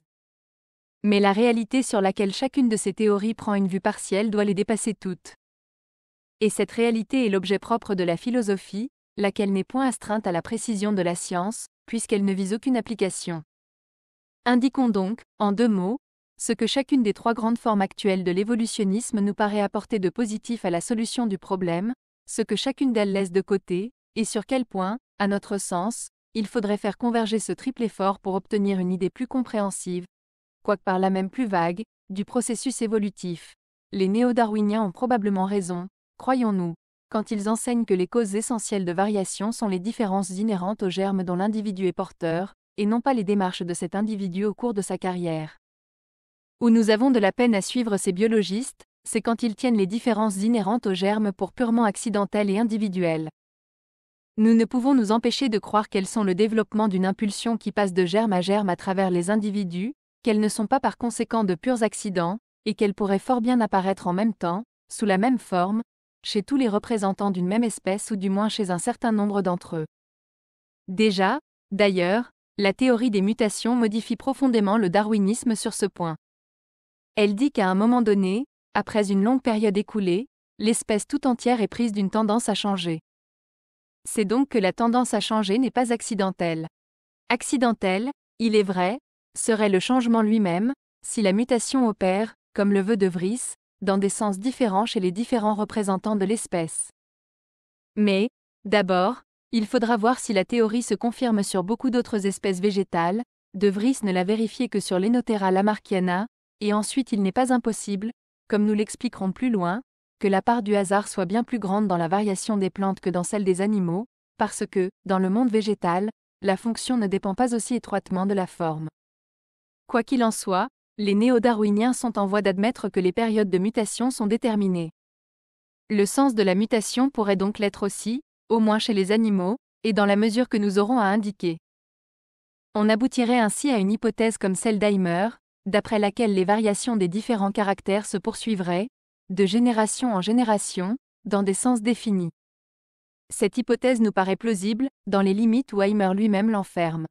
S1: Mais la réalité sur laquelle chacune de ces théories prend une vue partielle doit les dépasser toutes. Et cette réalité est l'objet propre de la philosophie, laquelle n'est point astreinte à la précision de la science, puisqu'elle ne vise aucune application. Indiquons donc, en 2 mots, ce que chacune des 3 grandes formes actuelles de l'évolutionnisme nous paraît apporter de positif à la solution du problème, ce que chacune d'elles laisse de côté, et sur quel point, à notre sens, il faudrait faire converger ce triple effort pour obtenir une idée plus compréhensive, quoique par là même plus vague, du processus évolutif. Les néo-darwiniens ont probablement raison, croyons-nous, quand ils enseignent que les causes essentielles de variation sont les différences inhérentes au germe dont l'individu est porteur, et non pas les démarches de cet individu au cours de sa carrière. Où nous avons de la peine à suivre ces biologistes, c'est quand ils tiennent les différences inhérentes au germe pour purement accidentelles et individuelles. Nous ne pouvons nous empêcher de croire qu'elles sont le développement d'une impulsion qui passe de germe à travers les individus, qu'elles ne sont pas par conséquent de purs accidents, et qu'elles pourraient fort bien apparaître en même temps, sous la même forme, chez tous les représentants d'une même espèce ou du moins chez un certain nombre d'entre eux. Déjà, d'ailleurs, la théorie des mutations modifie profondément le darwinisme sur ce point. Elle dit qu'à un moment donné, après une longue période écoulée, l'espèce tout entière est prise d'une tendance à changer. C'est donc que la tendance à changer n'est pas accidentelle. Accidentelle, il est vrai, serait le changement lui-même, si la mutation opère, comme le veut De Vries, dans des sens différents chez les différents représentants de l'espèce. Mais, d'abord, il faudra voir si la théorie se confirme sur beaucoup d'autres espèces végétales. De Vries ne l'a vérifié que sur l'Enothera lamarckiana, et ensuite il n'est pas impossible, comme nous l'expliquerons plus loin, que la part du hasard soit bien plus grande dans la variation des plantes que dans celle des animaux, parce que, dans le monde végétal, la fonction ne dépend pas aussi étroitement de la forme. Quoi qu'il en soit, les néo-darwiniens sont en voie d'admettre que les périodes de mutation sont déterminées. Le sens de la mutation pourrait donc l'être aussi, au moins chez les animaux, et dans la mesure que nous aurons à indiquer. On aboutirait ainsi à une hypothèse comme celle d'Eimer, d'après laquelle les variations des différents caractères se poursuivraient, de génération en génération, dans des sens définis. Cette hypothèse nous paraît plausible, dans les limites où Eimer lui-même l'enferme.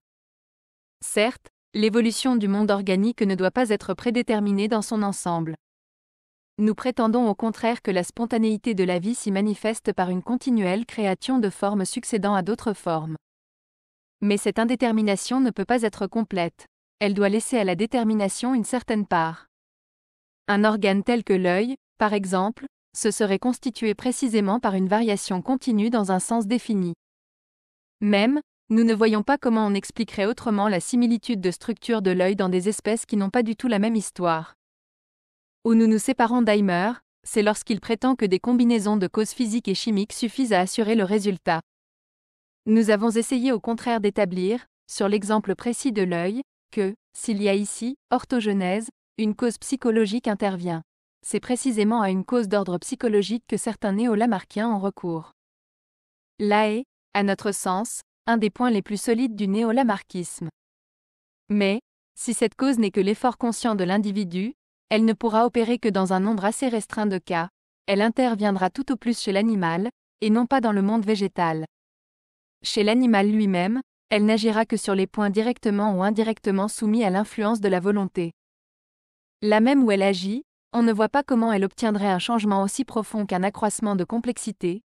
S1: Certes, l'évolution du monde organique ne doit pas être prédéterminée dans son ensemble. Nous prétendons au contraire que la spontanéité de la vie s'y manifeste par une continuelle création de formes succédant à d'autres formes. Mais cette indétermination ne peut pas être complète. Elle doit laisser à la détermination une certaine part. Un organe tel que l'œil, par exemple, se serait constitué précisément par une variation continue dans un sens défini. Même, nous ne voyons pas comment on expliquerait autrement la similitude de structure de l'œil dans des espèces qui n'ont pas du tout la même histoire. Où nous nous séparons d'Eimer, c'est lorsqu'il prétend que des combinaisons de causes physiques et chimiques suffisent à assurer le résultat. Nous avons essayé au contraire d'établir, sur l'exemple précis de l'œil, que, s'il y a ici, orthogenèse, une cause psychologique intervient. C'est précisément à une cause d'ordre psychologique que certains néo-lamarckiens ont recours. Là est, à notre sens, un des points les plus solides du néo-lamarckisme. Mais, si cette cause n'est que l'effort conscient de l'individu, elle ne pourra opérer que dans un nombre assez restreint de cas, elle interviendra tout au plus chez l'animal, et non pas dans le monde végétal. Chez l'animal lui-même, elle n'agira que sur les points directement ou indirectement soumis à l'influence de la volonté. Là même où elle agit, on ne voit pas comment elle obtiendrait un changement aussi profond qu'un accroissement de complexité.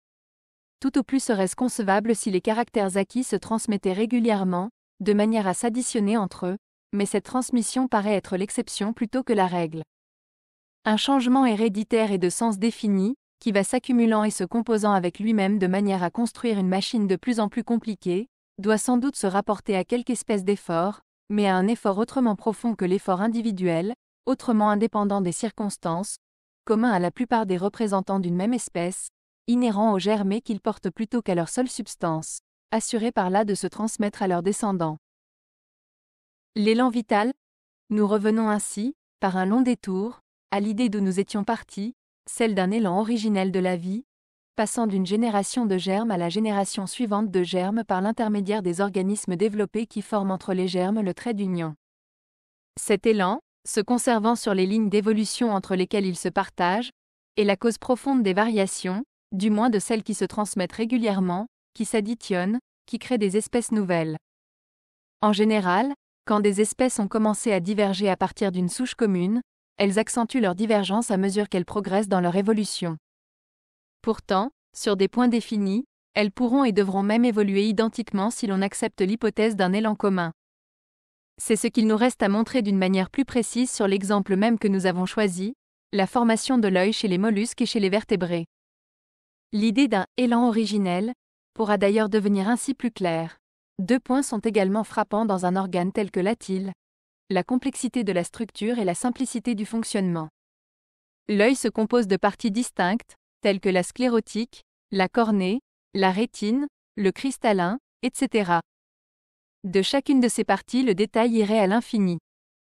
S1: Tout au plus serait-ce concevable si les caractères acquis se transmettaient régulièrement, de manière à s'additionner entre eux, mais cette transmission paraît être l'exception plutôt que la règle. Un changement héréditaire et de sens défini, qui va s'accumulant et se composant avec lui-même de manière à construire une machine de plus en plus compliquée, doit sans doute se rapporter à quelque espèce d'effort, mais à un effort autrement profond que l'effort individuel, autrement indépendant des circonstances, commun à la plupart des représentants d'une même espèce, inhérent aux germés qu'ils portent plutôt qu'à leur seule substance, assurés par là de se transmettre à leurs descendants. L'élan vital. Nous revenons ainsi, par un long détour, à l'idée d'où nous étions partis, celle d'un élan originel de la vie, passant d'une génération de germes à la génération suivante de germes par l'intermédiaire des organismes développés qui forment entre les germes le trait d'union. Cet élan, se conservant sur les lignes d'évolution entre lesquelles il se partage, est la cause profonde des variations, du moins de celles qui se transmettent régulièrement, qui s'additionnent, qui créent des espèces nouvelles. En général, quand des espèces ont commencé à diverger à partir d'une souche commune, elles accentuent leur divergence à mesure qu'elles progressent dans leur évolution. Pourtant, sur des points définis, elles pourront et devront même évoluer identiquement si l'on accepte l'hypothèse d'un élan commun. C'est ce qu'il nous reste à montrer d'une manière plus précise sur l'exemple même que nous avons choisi, la formation de l'œil chez les mollusques et chez les vertébrés. L'idée d'un « élan originel » pourra d'ailleurs devenir ainsi plus claire. Deux points sont également frappants dans un organe tel que l'atyle: la complexité de la structure et la simplicité du fonctionnement. L'œil se compose de parties distinctes, telles que la sclérotique, la cornée, la rétine, le cristallin, etc. De chacune de ces parties, le détail irait à l'infini.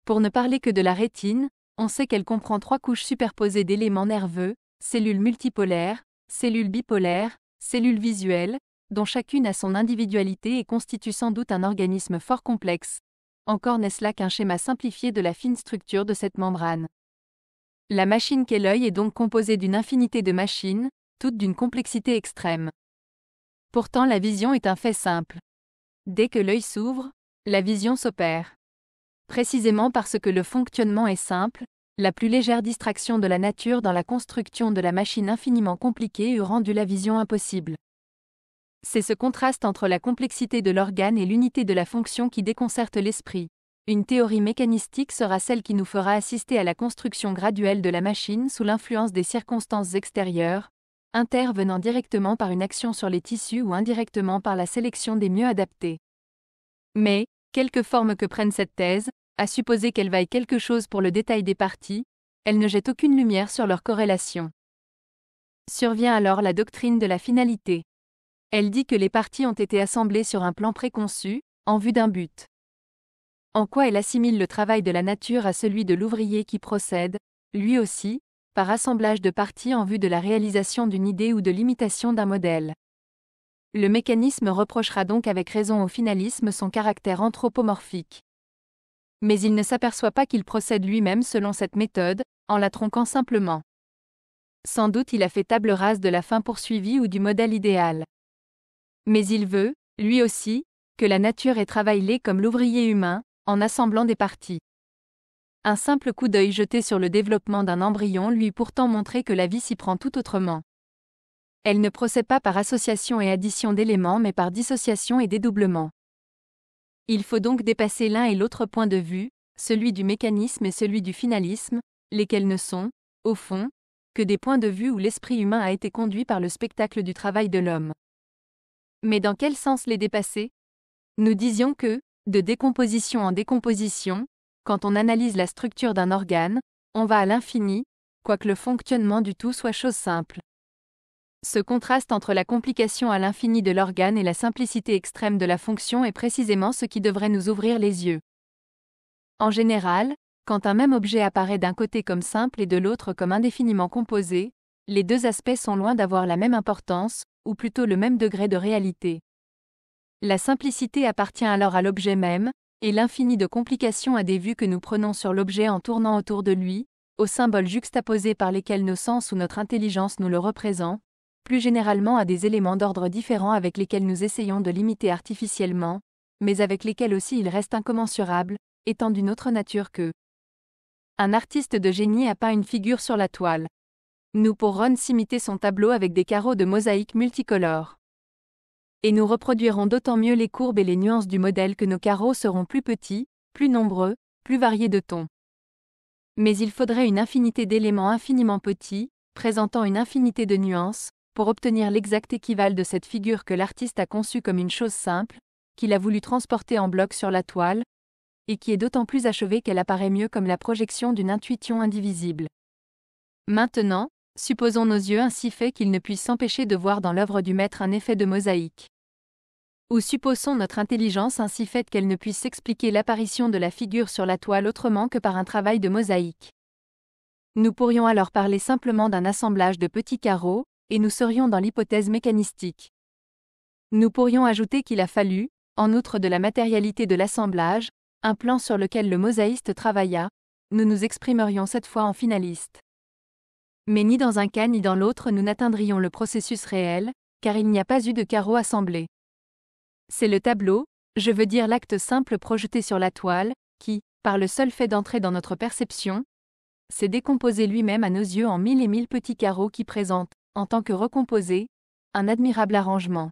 S1: Pour ne parler que de la rétine, on sait qu'elle comprend 3 couches superposées d'éléments nerveux, cellules multipolaires, cellules bipolaires, cellules visuelles, dont chacune a son individualité et constitue sans doute un organisme fort complexe. Encore n'est-ce là qu'un schéma simplifié de la fine structure de cette membrane. La machine qu'est l'œil est donc composée d'une infinité de machines, toutes d'une complexité extrême. Pourtant la vision est un fait simple. Dès que l'œil s'ouvre, la vision s'opère. Précisément parce que le fonctionnement est simple, la plus légère distraction de la nature dans la construction de la machine infiniment compliquée eût rendu la vision impossible. C'est ce contraste entre la complexité de l'organe et l'unité de la fonction qui déconcerte l'esprit. Une théorie mécanistique sera celle qui nous fera assister à la construction graduelle de la machine sous l'influence des circonstances extérieures, intervenant directement par une action sur les tissus ou indirectement par la sélection des mieux adaptés. Mais, quelque forme que prenne cette thèse, à supposer qu'elle vaille quelque chose pour le détail des parties, elle ne jette aucune lumière sur leur corrélation. Survient alors la doctrine de la finalité. Elle dit que les parties ont été assemblées sur un plan préconçu, en vue d'un but. En quoi elle assimile le travail de la nature à celui de l'ouvrier qui procède, lui aussi, par assemblage de parties en vue de la réalisation d'une idée ou de l'imitation d'un modèle. Le mécanisme reprochera donc avec raison au finalisme son caractère anthropomorphique. Mais il ne s'aperçoit pas qu'il procède lui-même selon cette méthode, en la tronquant simplement. Sans doute il a fait table rase de la fin poursuivie ou du modèle idéal. Mais il veut, lui aussi, que la nature ait travaillé comme l'ouvrier humain, en assemblant des parties. Un simple coup d'œil jeté sur le développement d'un embryon lui eût pourtant montré que la vie s'y prend tout autrement. Elle ne procède pas par association et addition d'éléments mais par dissociation et dédoublement. Il faut donc dépasser l'un et l'autre point de vue, celui du mécanisme et celui du finalisme, lesquels ne sont, au fond, que des points de vue où l'esprit humain a été conduit par le spectacle du travail de l'homme. Mais dans quel sens les dépasser? Nous disions que, de décomposition en décomposition, quand on analyse la structure d'un organe, on va à l'infini, quoique le fonctionnement du tout soit chose simple. Ce contraste entre la complication à l'infini de l'organe et la simplicité extrême de la fonction est précisément ce qui devrait nous ouvrir les yeux. En général, quand un même objet apparaît d'un côté comme simple et de l'autre comme indéfiniment composé, les deux aspects sont loin d'avoir la même importance, ou plutôt le même degré de réalité. La simplicité appartient alors à l'objet même, et l'infini de complications à des vues que nous prenons sur l'objet en tournant autour de lui, aux symboles juxtaposés par lesquels nos sens ou notre intelligence nous le représentent, plus généralement à des éléments d'ordre différents avec lesquels nous essayons de l'imiter artificiellement, mais avec lesquels aussi il reste incommensurable, étant d'une autre nature qu'eux. Un artiste de génie a peint une figure sur la toile. Nous pourrons imiter son tableau avec des carreaux de mosaïque multicolores. Et nous reproduirons d'autant mieux les courbes et les nuances du modèle que nos carreaux seront plus petits, plus nombreux, plus variés de tons. Mais il faudrait une infinité d'éléments infiniment petits, présentant une infinité de nuances, pour obtenir l'exact équivalent de cette figure que l'artiste a conçue comme une chose simple, qu'il a voulu transporter en bloc sur la toile, et qui est d'autant plus achevée qu'elle apparaît mieux comme la projection d'une intuition indivisible. Maintenant, supposons nos yeux ainsi faits qu'ils ne puissent s'empêcher de voir dans l'œuvre du maître un effet de mosaïque. Ou supposons notre intelligence ainsi faite qu'elle ne puisse s'expliquer l'apparition de la figure sur la toile autrement que par un travail de mosaïque. Nous pourrions alors parler simplement d'un assemblage de petits carreaux, et nous serions dans l'hypothèse mécanistique. Nous pourrions ajouter qu'il a fallu, en outre de la matérialité de l'assemblage, un plan sur lequel le mosaïste travailla, nous nous exprimerions cette fois en finaliste. Mais ni dans un cas ni dans l'autre nous n'atteindrions le processus réel, car il n'y a pas eu de carreaux assemblés. C'est le tableau, je veux dire l'acte simple projeté sur la toile, qui, par le seul fait d'entrer dans notre perception, s'est décomposé lui-même à nos yeux en mille et mille petits carreaux qui présentent, en tant que recomposés, un admirable arrangement.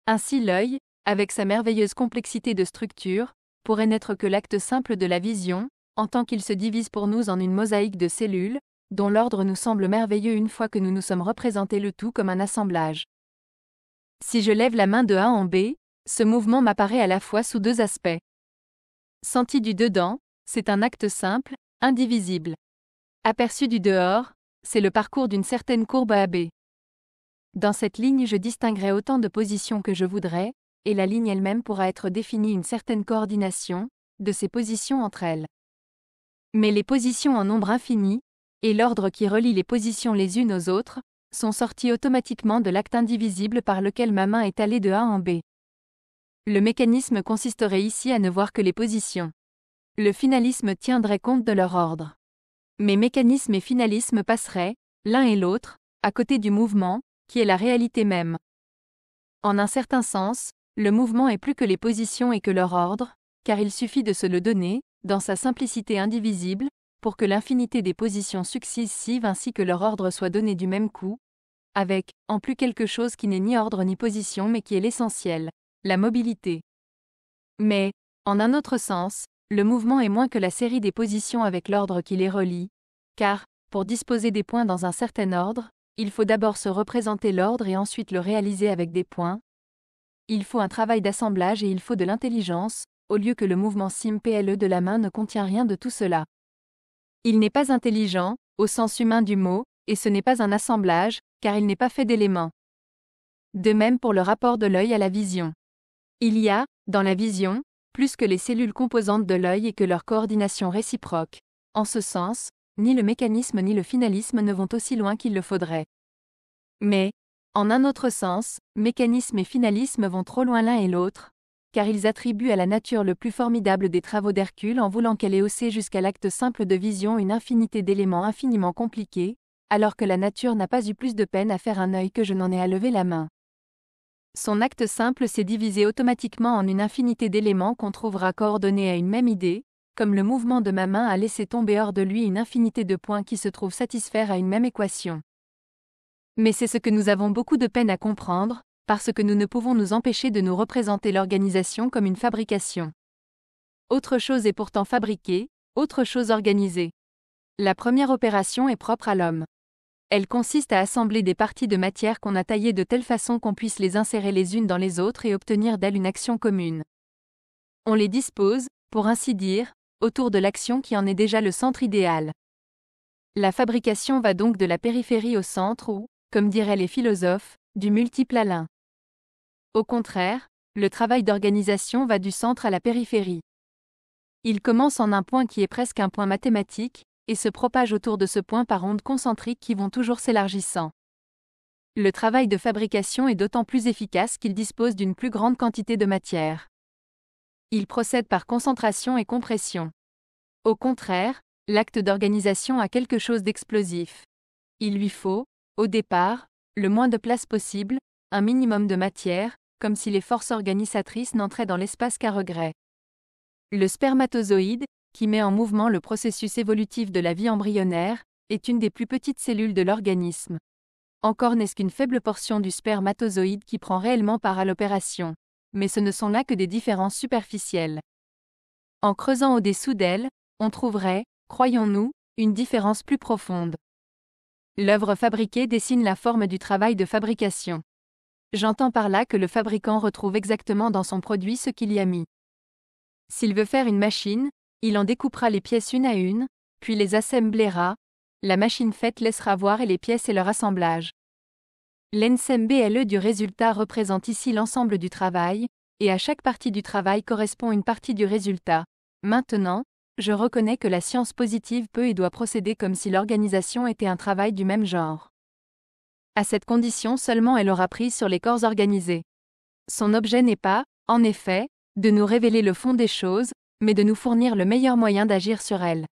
S1: Ainsi l'œil, avec sa merveilleuse complexité de structure, pourrait n'être que l'acte simple de la vision, en tant qu'il se divise pour nous en une mosaïque de cellules, dont l'ordre nous semble merveilleux une fois que nous nous sommes représenté le tout comme un assemblage. Si je lève la main de A en B, ce mouvement m'apparaît à la fois sous deux aspects. Senti du dedans, c'est un acte simple, indivisible. Aperçu du dehors, c'est le parcours d'une certaine courbe AB. Dans cette ligne je distinguerai autant de positions que je voudrais, et la ligne elle-même pourra être définie une certaine coordination de ces positions entre elles. Mais les positions en nombre infini, et l'ordre qui relie les positions les unes aux autres, sont sortis automatiquement de l'acte indivisible par lequel ma main est allée de A en B. Le mécanisme consisterait ici à ne voir que les positions. Le finalisme tiendrait compte de leur ordre. Mais mécanisme et finalisme passeraient, l'un et l'autre, à côté du mouvement, qui est la réalité même. En un certain sens, le mouvement est plus que les positions et que leur ordre, car il suffit de se le donner, dans sa simplicité indivisible, pour que l'infinité des positions successives ainsi que leur ordre soit donné du même coup, avec, en plus quelque chose qui n'est ni ordre ni position mais qui est l'essentiel, la mobilité. Mais, en un autre sens, le mouvement est moins que la série des positions avec l'ordre qui les relie, car, pour disposer des points dans un certain ordre, il faut d'abord se représenter l'ordre et ensuite le réaliser avec des points. Il faut un travail d'assemblage et il faut de l'intelligence, au lieu que le mouvement simple de la main ne contient rien de tout cela. Il n'est pas intelligent, au sens humain du mot, et ce n'est pas un assemblage, car il n'est pas fait d'éléments. De même pour le rapport de l'œil à la vision. Il y a, dans la vision, plus que les cellules composantes de l'œil et que leur coordination réciproque. En ce sens, ni le mécanisme ni le finalisme ne vont aussi loin qu'il le faudrait. Mais, en un autre sens, mécanisme et finalisme vont trop loin l'un et l'autre, car ils attribuent à la nature le plus formidable des travaux d'Hercule en voulant qu'elle ait haussé jusqu'à l'acte simple de vision une infinité d'éléments infiniment compliqués, alors que la nature n'a pas eu plus de peine à faire un œil que je n'en ai à lever la main. Son acte simple s'est divisé automatiquement en une infinité d'éléments qu'on trouvera coordonnés à une même idée, comme le mouvement de ma main a laissé tomber hors de lui une infinité de points qui se trouvent satisfaire à une même équation. Mais c'est ce que nous avons beaucoup de peine à comprendre, parce que nous ne pouvons nous empêcher de nous représenter l'organisation comme une fabrication. Autre chose est pourtant fabriquée, autre chose organisée. La première opération est propre à l'homme. Elle consiste à assembler des parties de matière qu'on a taillées de telle façon qu'on puisse les insérer les unes dans les autres et obtenir d'elles une action commune. On les dispose, pour ainsi dire, autour de l'action qui en est déjà le centre idéal. La fabrication va donc de la périphérie au centre ou, comme diraient les philosophes, du multiple à l'un. Au contraire, le travail d'organisation va du centre à la périphérie. Il commence en un point qui est presque un point mathématique, et se propage autour de ce point par ondes concentriques qui vont toujours s'élargissant. Le travail de fabrication est d'autant plus efficace qu'il dispose d'une plus grande quantité de matière. Il procède par concentration et compression. Au contraire, l'acte d'organisation a quelque chose d'explosif. Il lui faut, au départ, le moins de place possible, un minimum de matière, comme si les forces organisatrices n'entraient dans l'espace qu'à regret. Le spermatozoïde, qui met en mouvement le processus évolutif de la vie embryonnaire, est une des plus petites cellules de l'organisme. Encore n'est-ce qu'une faible portion du spermatozoïde qui prend réellement part à l'opération, mais ce ne sont là que des différences superficielles. En creusant au-dessous d'elle, on trouverait, croyons-nous, une différence plus profonde. L'œuvre fabriquée dessine la forme du travail de fabrication. J'entends par là que le fabricant retrouve exactement dans son produit ce qu'il y a mis. S'il veut faire une machine, il en découpera les pièces une à une, puis les assemblera. La machine faite laissera voir les pièces et leur assemblage. L'ensemble du résultat représente ici l'ensemble du travail, et à chaque partie du travail correspond une partie du résultat. Maintenant, je reconnais que la science positive peut et doit procéder comme si l'organisation était un travail du même genre. À cette condition seulement elle aura prise sur les corps organisés. Son objet n'est pas, en effet, de nous révéler le fond des choses, mais de nous fournir le meilleur moyen d'agir sur elles.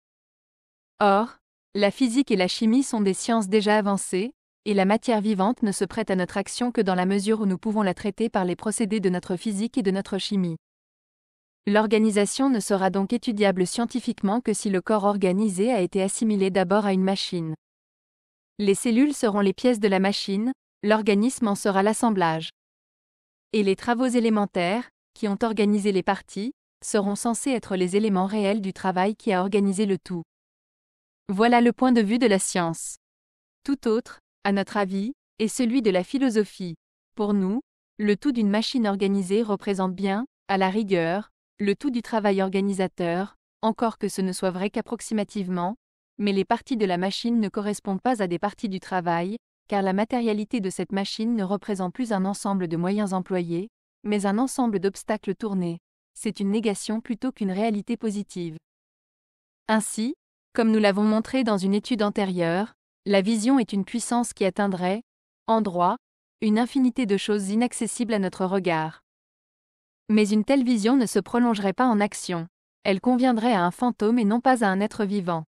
S1: Or, la physique et la chimie sont des sciences déjà avancées, et la matière vivante ne se prête à notre action que dans la mesure où nous pouvons la traiter par les procédés de notre physique et de notre chimie. L'organisation ne sera donc étudiable scientifiquement que si le corps organisé a été assimilé d'abord à une machine. Les cellules seront les pièces de la machine, l'organisme en sera l'assemblage. Et les travaux élémentaires, qui ont organisé les parties, seront censés être les éléments réels du travail qui a organisé le tout. Voilà le point de vue de la science. Tout autre, à notre avis, est celui de la philosophie. Pour nous, le tout d'une machine organisée représente bien, à la rigueur, le tout du travail organisateur, encore que ce ne soit vrai qu'approximativement, mais les parties de la machine ne correspondent pas à des parties du travail, car la matérialité de cette machine ne représente plus un ensemble de moyens employés, mais un ensemble d'obstacles tournés. C'est une négation plutôt qu'une réalité positive. Ainsi, comme nous l'avons montré dans une étude antérieure, la vision est une puissance qui atteindrait, en droit, une infinité de choses inaccessibles à notre regard. Mais une telle vision ne se prolongerait pas en action, elle conviendrait à un fantôme et non pas à un être vivant.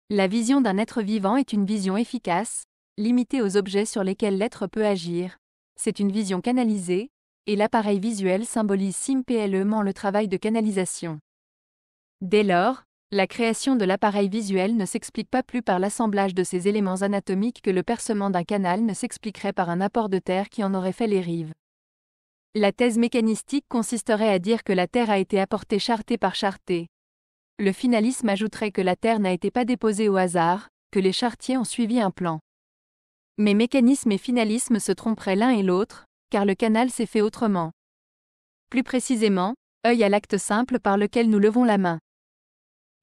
S1: La vision d'un être vivant est une vision efficace, limitée aux objets sur lesquels l'être peut agir. C'est une vision canalisée, et l'appareil visuel symbolise simplement le travail de canalisation. Dès lors, la création de l'appareil visuel ne s'explique pas plus par l'assemblage de ces éléments anatomiques que le percement d'un canal ne s'expliquerait par un apport de terre qui en aurait fait les rives. La thèse mécanistique consisterait à dire que la terre a été apportée charretée par charretée. Le finalisme ajouterait que la terre n'a été pas déposée au hasard, que les charretiers ont suivi un plan. Mais mécanisme et finalisme se tromperaient l'un et l'autre, car le canal s'est fait autrement. Plus précisément, œil à l'acte simple par lequel nous levons la main.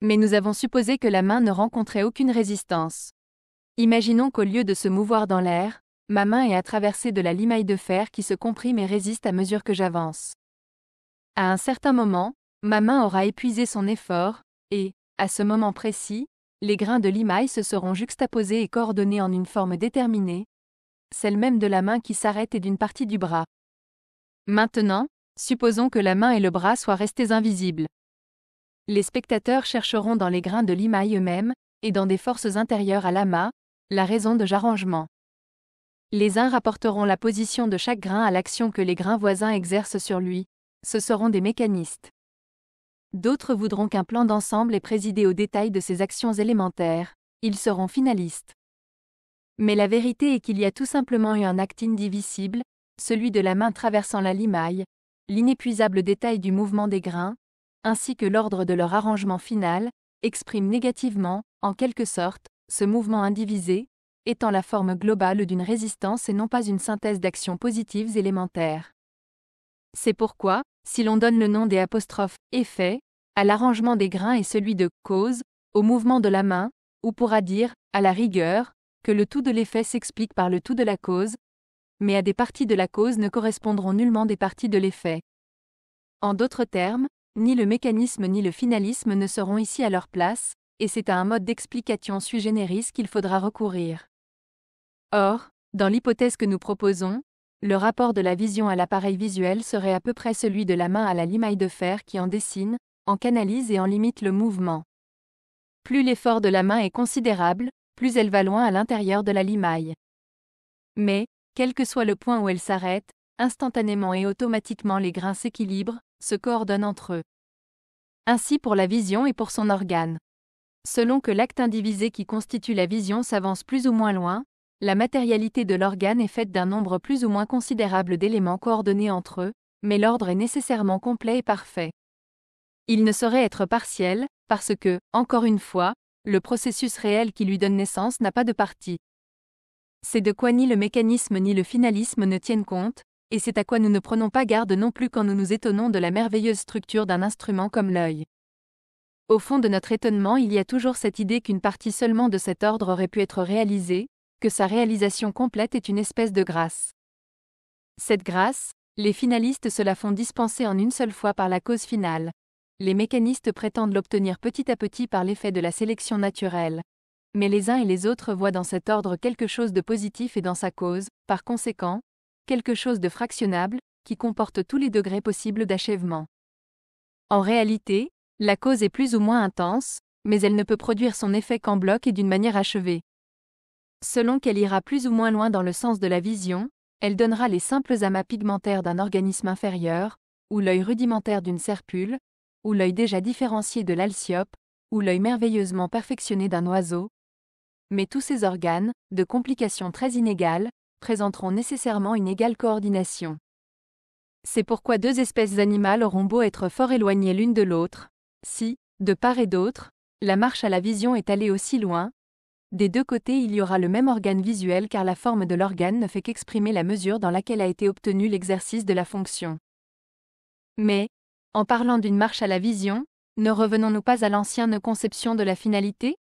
S1: Mais nous avons supposé que la main ne rencontrait aucune résistance. Imaginons qu'au lieu de se mouvoir dans l'air, ma main est à traverser de la limaille de fer qui se comprime et résiste à mesure que j'avance. À un certain moment, ma main aura épuisé son effort, et, à ce moment précis, les grains de limaille se seront juxtaposés et coordonnés en une forme déterminée, celle même de la main qui s'arrête et d'une partie du bras. Maintenant, supposons que la main et le bras soient restés invisibles. Les spectateurs chercheront dans les grains de limaille eux-mêmes, et dans des forces intérieures à l'amas, la raison de j'arrangement. Les uns rapporteront la position de chaque grain à l'action que les grains voisins exercent sur lui, ce seront des mécanistes. D'autres voudront qu'un plan d'ensemble ait présidé aux détails de ces actions élémentaires, ils seront finalistes. Mais la vérité est qu'il y a tout simplement eu un acte indivisible, celui de la main traversant la limaille, l'inépuisable détail du mouvement des grains, ainsi que l'ordre de leur arrangement final, exprime négativement, en quelque sorte, ce mouvement indivisé, étant la forme globale d'une résistance et non pas une synthèse d'actions positives élémentaires. C'est pourquoi, si l'on donne le nom des ' effet, à l'arrangement des grains et celui de cause, au mouvement de la main, ou pourra dire, à la rigueur, que le tout de l'effet s'explique par le tout de la cause, mais à des parties de la cause ne correspondront nullement des parties de l'effet. En d'autres termes, ni le mécanisme ni le finalisme ne seront ici à leur place, et c'est à un mode d'explication sui generis qu'il faudra recourir. Or, dans l'hypothèse que nous proposons, le rapport de la vision à l'appareil visuel serait à peu près celui de la main à la limaille de fer qui en dessine, en canalise et en limite le mouvement. Plus l'effort de la main est considérable, plus elle va loin à l'intérieur de la limaille. Mais, quel que soit le point où elle s'arrête, instantanément et automatiquement les grains s'équilibrent, se coordonnent entre eux. Ainsi pour la vision et pour son organe. Selon que l'acte indivisé qui constitue la vision s'avance plus ou moins loin, la matérialité de l'organe est faite d'un nombre plus ou moins considérable d'éléments coordonnés entre eux, mais l'ordre est nécessairement complet et parfait. Il ne saurait être partiel, parce que, encore une fois, le processus réel qui lui donne naissance n'a pas de partie. C'est de quoi ni le mécanisme ni le finalisme ne tiennent compte, et c'est à quoi nous ne prenons pas garde non plus quand nous nous étonnons de la merveilleuse structure d'un instrument comme l'œil. Au fond de notre étonnement, il y a toujours cette idée qu'une partie seulement de cet ordre aurait pu être réalisée, que sa réalisation complète est une espèce de grâce. Cette grâce, les finalistes se la font dispenser en une seule fois par la cause finale. Les mécanistes prétendent l'obtenir petit à petit par l'effet de la sélection naturelle. Mais les uns et les autres voient dans cet ordre quelque chose de positif et dans sa cause, par conséquent, quelque chose de fractionnable, qui comporte tous les degrés possibles d'achèvement. En réalité, la cause est plus ou moins intense, mais elle ne peut produire son effet qu'en bloc et d'une manière achevée. Selon qu'elle ira plus ou moins loin dans le sens de la vision, elle donnera les simples amas pigmentaires d'un organisme inférieur, ou l'œil rudimentaire d'une serpule, ou l'œil déjà différencié de l'alciope, ou l'œil merveilleusement perfectionné d'un oiseau. Mais tous ces organes, de complications très inégales, présenteront nécessairement une égale coordination. C'est pourquoi deux espèces animales auront beau être fort éloignées l'une de l'autre, si, de part et d'autre, la marche à la vision est allée aussi loin, des deux côtés il y aura le même organe visuel car la forme de l'organe ne fait qu'exprimer la mesure dans laquelle a été obtenu l'exercice de la fonction. Mais, en parlant d'une marche à la vision, ne revenons-nous pas à l'ancienne conception de la finalité ?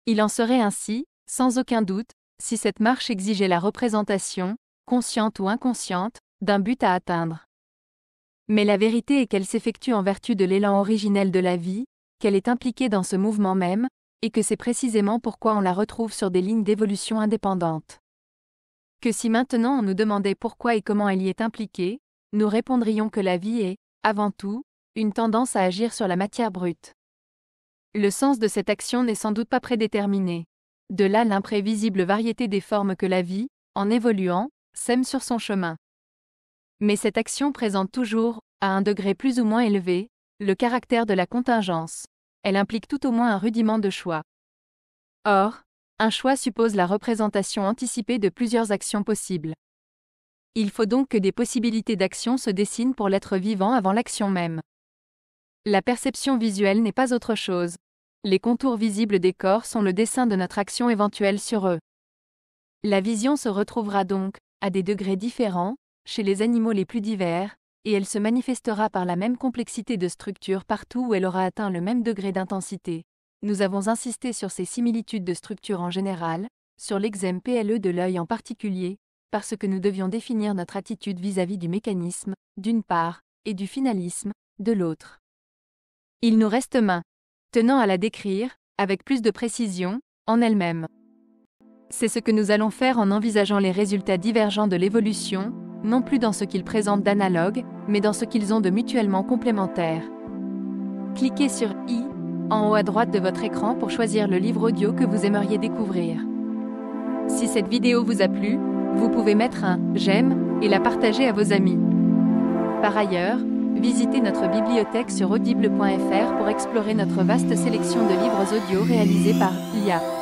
S1: Il en serait ainsi, sans aucun doute, si cette marche exigeait la représentation, consciente ou inconsciente, d'un but à atteindre. Mais la vérité est qu'elle s'effectue en vertu de l'élan originel de la vie, qu'elle est impliquée dans ce mouvement même, et que c'est précisément pourquoi on la retrouve sur des lignes d'évolution indépendantes. Que si maintenant on nous demandait pourquoi et comment elle y est impliquée, nous répondrions que la vie est, avant tout, une tendance à agir sur la matière brute. Le sens de cette action n'est sans doute pas prédéterminé. De là l'imprévisible variété des formes que la vie, en évoluant, sème sur son chemin. Mais cette action présente toujours, à un degré plus ou moins élevé, le caractère de la contingence. Elle implique tout au moins un rudiment de choix. Or, un choix suppose la représentation anticipée de plusieurs actions possibles. Il faut donc que des possibilités d'action se dessinent pour l'être vivant avant l'action même. La perception visuelle n'est pas autre chose. Les contours visibles des corps sont le dessin de notre action éventuelle sur eux. La vision se retrouvera donc, à des degrés différents, chez les animaux les plus divers, et elle se manifestera par la même complexité de structure partout où elle aura atteint le même degré d'intensité. Nous avons insisté sur ces similitudes de structure en général, sur l'exemple PLE de l'œil en particulier, parce que nous devions définir notre attitude vis-à-vis du mécanisme, d'une part, et du finalisme, de l'autre. Il nous reste main, tenant à la décrire, avec plus de précision, en elle-même. C'est ce que nous allons faire en envisageant les résultats divergents de l'évolution, non plus dans ce qu'ils présentent d'analogue, mais dans ce qu'ils ont de mutuellement complémentaire. Cliquez sur « I » en haut à droite de votre écran pour choisir le livre audio que vous aimeriez découvrir. Si cette vidéo vous a plu, vous pouvez mettre un « j'aime » et la partager à vos amis. Par ailleurs, visitez notre bibliothèque sur audible.fr pour explorer notre vaste sélection de livres audio réalisés par l'IA.